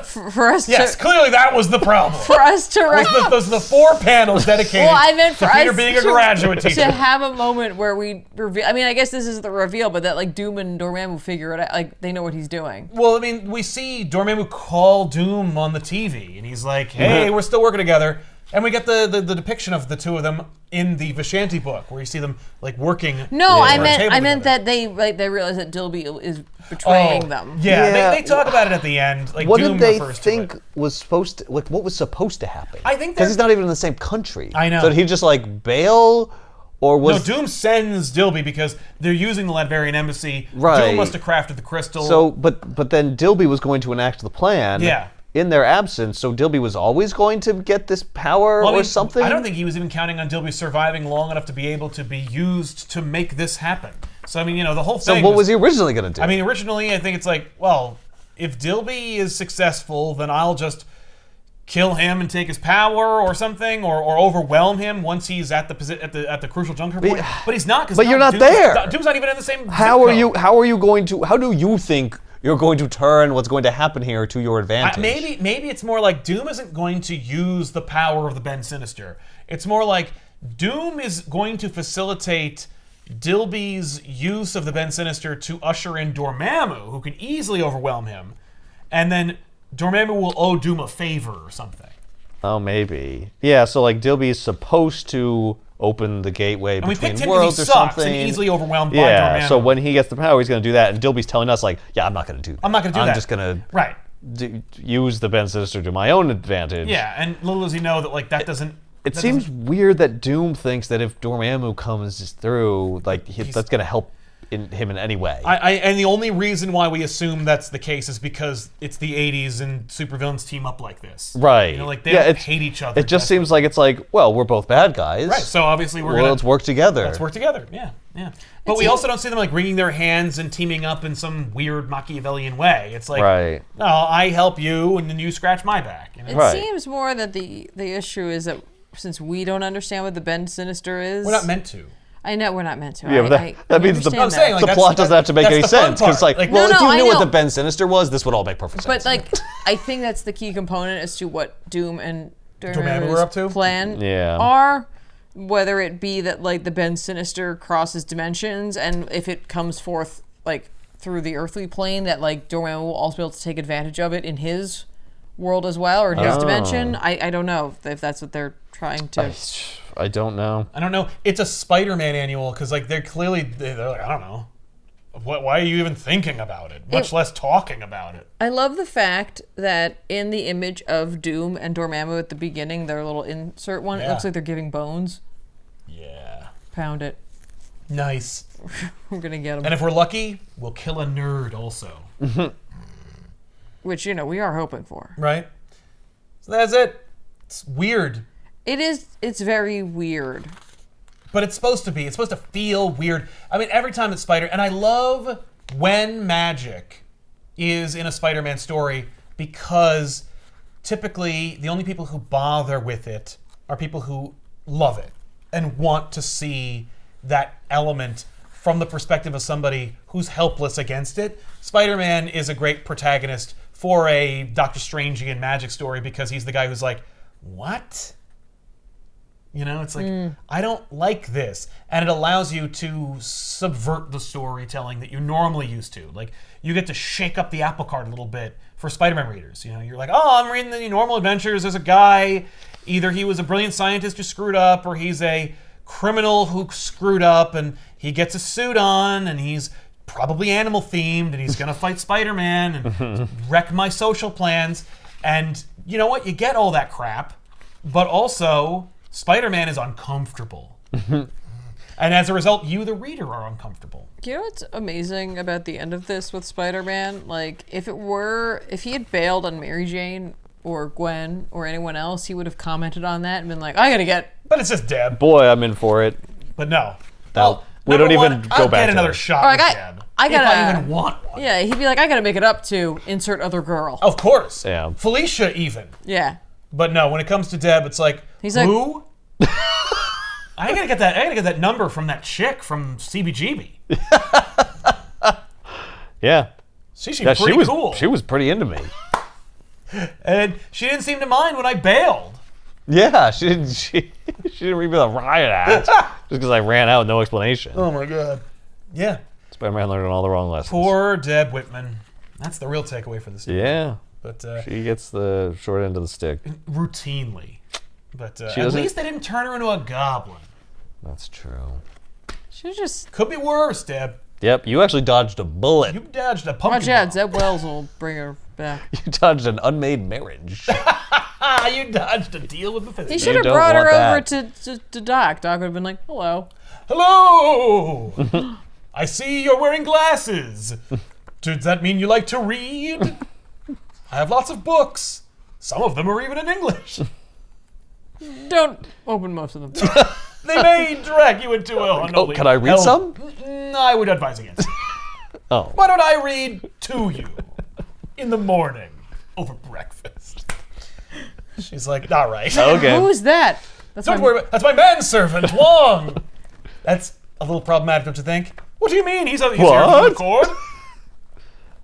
[SPEAKER 3] for us
[SPEAKER 1] Yes,
[SPEAKER 3] to
[SPEAKER 1] clearly that was the problem.
[SPEAKER 3] write.
[SPEAKER 1] Those are the 4 panels dedicated
[SPEAKER 3] Well, I meant for
[SPEAKER 1] to Peter
[SPEAKER 3] us
[SPEAKER 1] being a graduate teacher.
[SPEAKER 3] to have a moment where we reveal. I mean, I guess this is the reveal, but that like Doom and Dormammu figure it out. Like they know what he's doing.
[SPEAKER 1] Well, I mean, we see Dormammu call Doom on the TV, and he's like, hey, we're still working together. And we get the depiction of the two of them in the Vishanti book, where you see them like working.
[SPEAKER 3] No,
[SPEAKER 1] over
[SPEAKER 3] I
[SPEAKER 1] a table
[SPEAKER 3] meant
[SPEAKER 1] together.
[SPEAKER 3] that they realize that Dilby is betraying them.
[SPEAKER 1] Yeah,
[SPEAKER 2] Yeah.
[SPEAKER 1] they talk about it at the end. Like
[SPEAKER 2] What
[SPEAKER 1] Doom
[SPEAKER 2] did they
[SPEAKER 1] refers
[SPEAKER 2] think
[SPEAKER 1] to it.
[SPEAKER 2] was supposed to, like, what was supposed to happen?
[SPEAKER 1] I think
[SPEAKER 2] because
[SPEAKER 1] they're-
[SPEAKER 2] he's not even in the same country.
[SPEAKER 1] I know.
[SPEAKER 2] So did he just like bail, or
[SPEAKER 1] No,
[SPEAKER 2] was
[SPEAKER 1] Doom sends Dilby because they're using the Latverian embassy.
[SPEAKER 2] Right.
[SPEAKER 1] Doom must have crafted the crystal.
[SPEAKER 2] so? But then Dilby was going to enact the plan.
[SPEAKER 1] Yeah.
[SPEAKER 2] In their absence, so Dilby was always going to get this power
[SPEAKER 1] Well, I
[SPEAKER 2] or
[SPEAKER 1] mean,
[SPEAKER 2] something.
[SPEAKER 1] I don't think he was even counting on Dilby surviving long enough to be able to be used to make this happen. So I mean, the whole
[SPEAKER 2] So
[SPEAKER 1] thing.
[SPEAKER 2] what was he originally going to do?
[SPEAKER 1] I mean, originally, I think it's like, well, if Dilby is successful, then I'll just kill him and take his power or something, or overwhelm him once he's at the crucial juncture point. But he's not, because
[SPEAKER 2] But you're not there.
[SPEAKER 1] Doom's not even in the same.
[SPEAKER 2] how
[SPEAKER 1] zip code.
[SPEAKER 2] are you going to? How do you think you're going to turn what's going to happen here to your advantage?
[SPEAKER 1] Maybe it's more like Doom isn't going to use the power of the Bend Sinister. It's more like Doom is going to facilitate Dilby's use of the Bend Sinister to usher in Dormammu, who can easily overwhelm him, and then Dormammu will owe Doom a favor or something.
[SPEAKER 2] Oh, maybe. Yeah. So like Dilby is supposed to open the gateway
[SPEAKER 1] And we
[SPEAKER 2] between
[SPEAKER 1] picked him
[SPEAKER 2] worlds
[SPEAKER 1] because
[SPEAKER 2] or
[SPEAKER 1] he sucks
[SPEAKER 2] something.
[SPEAKER 1] and easily overwhelmed by
[SPEAKER 2] Yeah.
[SPEAKER 1] Dormammu.
[SPEAKER 2] So when he gets the power, he's going to do that, and Dilby's telling us like, yeah, I'm not going to do that.
[SPEAKER 1] I'm not going to do that.
[SPEAKER 2] I'm just going
[SPEAKER 1] Right.
[SPEAKER 2] to use the Bend Sinister to my own advantage.
[SPEAKER 1] Yeah, and little does he know that like that doesn't.
[SPEAKER 2] It
[SPEAKER 1] that
[SPEAKER 2] seems
[SPEAKER 1] doesn't-
[SPEAKER 2] weird that Doom thinks that if Dormammu comes through, like that's going to help him in any way.
[SPEAKER 1] And the only reason why we assume that's the case is because it's the 80s and supervillains team up like this.
[SPEAKER 2] Right.
[SPEAKER 1] Like they
[SPEAKER 2] Yeah,
[SPEAKER 1] don't
[SPEAKER 2] it's-
[SPEAKER 1] hate each other.
[SPEAKER 2] It just seems like it's like, well, we're both bad guys.
[SPEAKER 1] Right. So obviously we're
[SPEAKER 2] Well,
[SPEAKER 1] gonna
[SPEAKER 2] let's work together.
[SPEAKER 1] Let's work together. Yeah. Yeah. But we also don't see them like wringing their hands and teaming up in some weird Machiavellian way. It's like,
[SPEAKER 2] Right.
[SPEAKER 1] no, I help you and then you scratch my back.
[SPEAKER 3] It
[SPEAKER 2] Right.
[SPEAKER 3] seems more that the issue is that since we don't understand what the Bend Sinister is.
[SPEAKER 1] We're not meant to.
[SPEAKER 3] I know we're not meant to.
[SPEAKER 2] Yeah, but that means the,
[SPEAKER 3] understand that.
[SPEAKER 1] like,
[SPEAKER 2] the
[SPEAKER 1] that's-
[SPEAKER 2] plot doesn't have to make
[SPEAKER 1] that's
[SPEAKER 2] any
[SPEAKER 1] the fun
[SPEAKER 2] sense. Because,
[SPEAKER 1] part.
[SPEAKER 2] like,
[SPEAKER 1] Like,
[SPEAKER 2] well,
[SPEAKER 3] No,
[SPEAKER 2] if
[SPEAKER 3] no,
[SPEAKER 2] you
[SPEAKER 3] I
[SPEAKER 2] knew what
[SPEAKER 3] know.
[SPEAKER 2] the Bend Sinister was, this would all make perfect sense.
[SPEAKER 3] But like, I think that's the key component as to what Doom and
[SPEAKER 1] Dormammu were up to?
[SPEAKER 3] plan
[SPEAKER 2] Yeah.
[SPEAKER 3] are. Whether it be that like the Bend Sinister crosses dimensions, and if it comes forth like through the earthly plane, that like Dormammu will also be able to take advantage of it in his world as well, or in his dimension. I don't know if that's what they're trying to.
[SPEAKER 2] I don't know.
[SPEAKER 1] I don't know. It's a Spider-Man annual because like they're like, I don't know. Why are you even thinking about it? Much less talking about it.
[SPEAKER 3] I love the fact that in the image of Doom and Dormammu at the beginning, their little insert one, it
[SPEAKER 1] Yeah.
[SPEAKER 3] looks like they're giving bones.
[SPEAKER 1] Yeah.
[SPEAKER 3] Pound it.
[SPEAKER 1] Nice.
[SPEAKER 3] We're gonna get them.
[SPEAKER 1] And if we're lucky, we'll kill a nerd also.
[SPEAKER 3] Which, you know, we are hoping for.
[SPEAKER 1] Right? So that's it. It's weird.
[SPEAKER 3] It's very weird.
[SPEAKER 1] But it's supposed to be. It's supposed to feel weird. I mean, every time it's Spider... And I love when magic is in a Spider-Man story because typically the only people who bother with it are people who love it and want to see that element from the perspective of somebody who's helpless against it. Spider-Man is a great protagonist for a Doctor Strangean magic story because he's the guy who's like, what? You know, it's like, I don't like this. And it allows you to subvert the storytelling that you normally used to. Like, you get to shake up the apple cart a little bit for Spider-Man readers. You know, you're like, oh, I'm reading the normal adventures. There's a guy, either he was a brilliant scientist who screwed up, or he's a criminal who screwed up, and he gets a suit on, and he's probably animal themed, and he's gonna fight Spider-Man and wreck my social plans. And you know what? You get all that crap, but also Spider-Man is uncomfortable. And as a result, you, the reader, are uncomfortable.
[SPEAKER 3] You know what's amazing about the end of this with Spider-Man? Like, if he had bailed on Mary Jane or Gwen or anyone else, he would have commented on that and been like, I gotta get...
[SPEAKER 1] But it's just Deb.
[SPEAKER 2] Boy, I'm in for it.
[SPEAKER 1] But no.
[SPEAKER 2] We don't
[SPEAKER 1] number
[SPEAKER 2] even
[SPEAKER 1] one,
[SPEAKER 2] go
[SPEAKER 1] I'll
[SPEAKER 2] back
[SPEAKER 1] get
[SPEAKER 2] to
[SPEAKER 1] another
[SPEAKER 2] it.
[SPEAKER 1] shot
[SPEAKER 3] Like,
[SPEAKER 1] with
[SPEAKER 3] I
[SPEAKER 1] Deb.
[SPEAKER 3] gotta-
[SPEAKER 1] if I even want one.
[SPEAKER 3] Yeah, he'd be like, I gotta make it up to insert other girl.
[SPEAKER 1] Of course.
[SPEAKER 2] Yeah.
[SPEAKER 1] Felicia even.
[SPEAKER 3] Yeah.
[SPEAKER 1] But no, when it comes to Deb, it's like,
[SPEAKER 3] He's like-
[SPEAKER 1] who? I gotta get that number from that chick from CBGB.
[SPEAKER 2] Yeah.
[SPEAKER 1] She seemed pretty cool.
[SPEAKER 2] She was pretty into me.
[SPEAKER 1] And she didn't seem to mind when I bailed.
[SPEAKER 2] Yeah, she didn't. She didn't read me the riot act just because I ran out with no explanation.
[SPEAKER 1] Oh my god. Yeah.
[SPEAKER 2] Spider-Man learned all the wrong lessons.
[SPEAKER 1] Poor Deb Whitman. That's the real takeaway for this.
[SPEAKER 2] Yeah,
[SPEAKER 1] But
[SPEAKER 2] she gets the short end of the stick.
[SPEAKER 1] routinely. But at
[SPEAKER 2] doesn't-
[SPEAKER 1] least they didn't turn her into a goblin.
[SPEAKER 2] That's true.
[SPEAKER 3] She just...
[SPEAKER 1] Could be worse, Deb.
[SPEAKER 2] Yep, you actually dodged a bullet.
[SPEAKER 1] You dodged a pumpkin
[SPEAKER 3] Watch out,
[SPEAKER 1] bomb.
[SPEAKER 3] Zeb Wells will bring her back.
[SPEAKER 2] You dodged an unmade marriage.
[SPEAKER 1] You dodged a deal with the
[SPEAKER 3] He
[SPEAKER 1] physics.
[SPEAKER 3] should have
[SPEAKER 2] don't
[SPEAKER 3] brought her
[SPEAKER 2] want
[SPEAKER 3] over to Doc. Doc would have been like, hello.
[SPEAKER 1] Hello! I see you're wearing glasses. Does that mean you like to read? I have lots of books. Some of them are even in English.
[SPEAKER 3] Don't open most of them.
[SPEAKER 1] They may drag you into a unholy
[SPEAKER 2] can I read
[SPEAKER 1] hell.
[SPEAKER 2] some?
[SPEAKER 1] I would advise against it.
[SPEAKER 2] Oh,
[SPEAKER 1] Why don't I read to you in the morning over breakfast? She's like, all right.
[SPEAKER 2] okay.
[SPEAKER 3] Who is that? That's
[SPEAKER 1] Don't
[SPEAKER 3] my-
[SPEAKER 1] worry about that's my manservant, Wong. That's a little problematic, don't you think? What do you mean? He's here from the
[SPEAKER 2] What?
[SPEAKER 1] court.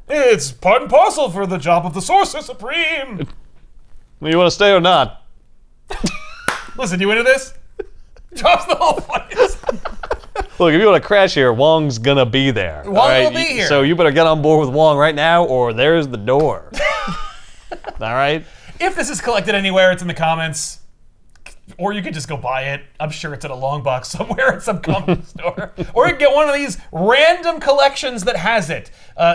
[SPEAKER 1] It's part and parcel for the job of the Sorcerer Supreme.
[SPEAKER 2] You want to stay or not?
[SPEAKER 1] Listen, you into this? Drops the whole place.
[SPEAKER 2] Look, if you want to crash here, Wong's gonna be there.
[SPEAKER 1] Wong
[SPEAKER 2] all right?
[SPEAKER 1] will be here.
[SPEAKER 2] So you better get on board with Wong right now, or there's the door. All right.
[SPEAKER 1] If this is collected anywhere, it's in the comments. Or you could just go buy it. I'm sure it's in a long box somewhere at some comic store. Or you can get one of these random collections that has it.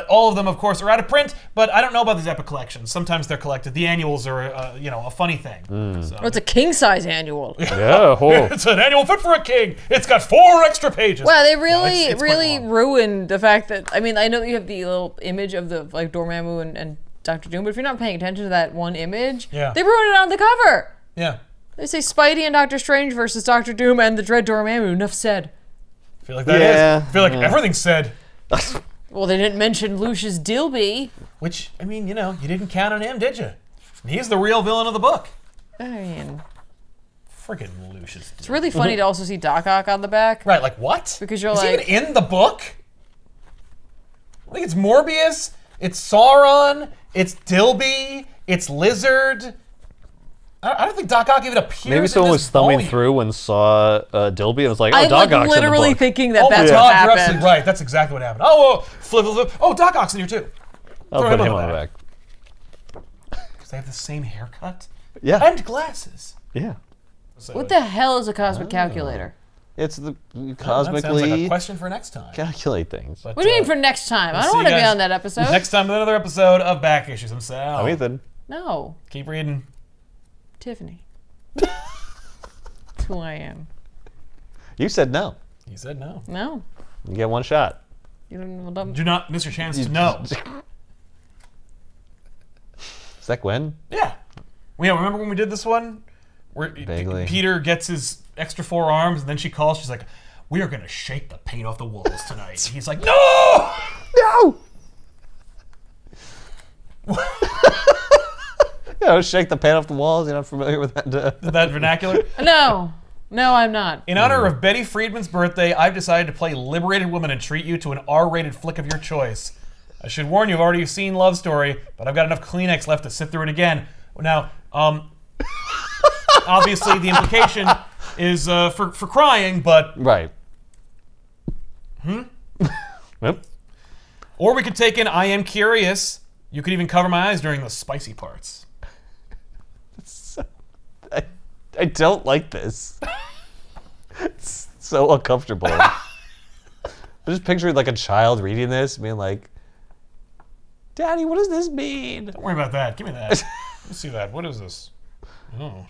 [SPEAKER 1] All of them, of course, are out of print, but I don't know about these epic collections. Sometimes they're collected. The annuals are, a funny thing. So.
[SPEAKER 3] Oh, it's a king-size annual.
[SPEAKER 2] Yeah.
[SPEAKER 1] It's an annual fit for a king. It's got 4 extra pages.
[SPEAKER 3] Wow, they
[SPEAKER 1] No,
[SPEAKER 3] really,
[SPEAKER 1] it's quite
[SPEAKER 3] really
[SPEAKER 1] long.
[SPEAKER 3] ruined the fact that, I mean, I know that you have the little image of the, like, Dormammu and Dr. Doom, but if you're not paying attention to that one image,
[SPEAKER 1] Yeah.
[SPEAKER 3] they ruined it on the cover.
[SPEAKER 1] Yeah.
[SPEAKER 3] They say Spidey and Doctor Strange versus Doctor Doom and the Dread Dormammu. Enough said.
[SPEAKER 1] I feel like that is.
[SPEAKER 2] Yeah.
[SPEAKER 1] I feel like everything's said.
[SPEAKER 3] Well, they didn't mention Lucius Dilby.
[SPEAKER 1] Which, I mean, you didn't count on him, did you? He's the real villain of the book.
[SPEAKER 3] I mean,
[SPEAKER 1] Freaking Lucius.
[SPEAKER 3] It's really funny to also see Doc Ock on the back.
[SPEAKER 1] Right, like what?
[SPEAKER 3] Because you're
[SPEAKER 1] Is he
[SPEAKER 3] like-
[SPEAKER 1] even in the book? I think it's Morbius, it's Sauron, it's Dilby, it's Lizard. I don't think Doc Ock even appears.
[SPEAKER 2] Maybe
[SPEAKER 1] in
[SPEAKER 2] someone
[SPEAKER 1] this
[SPEAKER 2] was thumbing
[SPEAKER 1] volume.
[SPEAKER 2] through and saw Dilby and was like, "Oh,
[SPEAKER 3] I'm
[SPEAKER 2] Doc
[SPEAKER 3] like
[SPEAKER 2] Ock's in the
[SPEAKER 3] literally
[SPEAKER 2] book."
[SPEAKER 3] thinking that
[SPEAKER 1] Oh
[SPEAKER 3] that's
[SPEAKER 1] my
[SPEAKER 3] what
[SPEAKER 1] God, you're
[SPEAKER 3] happened.
[SPEAKER 1] absolutely right. That's exactly what happened. Oh, flip. Oh, Doc Ock's in here too.
[SPEAKER 2] I'll
[SPEAKER 1] Throw
[SPEAKER 2] put
[SPEAKER 1] him
[SPEAKER 2] him
[SPEAKER 1] on
[SPEAKER 2] on
[SPEAKER 1] the
[SPEAKER 2] the back.
[SPEAKER 1] Because they have the same haircut
[SPEAKER 2] Yeah,
[SPEAKER 1] and glasses.
[SPEAKER 2] yeah.
[SPEAKER 1] So
[SPEAKER 3] What the hell is a cosmic calculator?
[SPEAKER 2] It's the
[SPEAKER 1] that sounds like a
[SPEAKER 2] cosmically
[SPEAKER 1] question for next time.
[SPEAKER 2] calculate things.
[SPEAKER 1] But,
[SPEAKER 3] What do you mean for next time? I
[SPEAKER 1] see
[SPEAKER 3] don't want to
[SPEAKER 1] you
[SPEAKER 3] be
[SPEAKER 1] guys
[SPEAKER 3] on that episode.
[SPEAKER 1] Next time with another episode of Back Issues himself.
[SPEAKER 2] I'm Ethan.
[SPEAKER 3] No,
[SPEAKER 1] Keep reading.
[SPEAKER 3] Tiffany. That's who I am.
[SPEAKER 2] You said no.
[SPEAKER 1] He said no.
[SPEAKER 3] No.
[SPEAKER 2] You get one shot.
[SPEAKER 3] You don't,
[SPEAKER 1] Do not miss your chance to know.
[SPEAKER 2] Is that Gwen?
[SPEAKER 1] Yeah. Well, yeah, remember when we did this one? Where
[SPEAKER 2] Vaguely.
[SPEAKER 1] Peter gets his extra 4 arms, and then she calls. She's like, "We are going to shake the paint off the walls tonight." And he's like, "No!"
[SPEAKER 2] No! Shake the paint off the walls. You're not familiar with that?
[SPEAKER 1] That vernacular.
[SPEAKER 3] no. No, I'm not.
[SPEAKER 1] In honor of Betty Friedman's birthday, I've decided to play Liberated Woman and treat you to an R-rated flick of your choice. I should warn you, I've already seen Love Story, but I've got enough Kleenex left to sit through it again. Now, obviously the implication is for crying, but...
[SPEAKER 2] Right. Yep.
[SPEAKER 1] Or we could take in I Am Curious. You could even cover my eyes during the spicy parts.
[SPEAKER 2] I don't like this. It's so uncomfortable. I'm just picturing like a child reading this, being like, "Daddy, what does this mean?"
[SPEAKER 1] Don't worry about that. Give me that. Let's see that. What is this? Oh.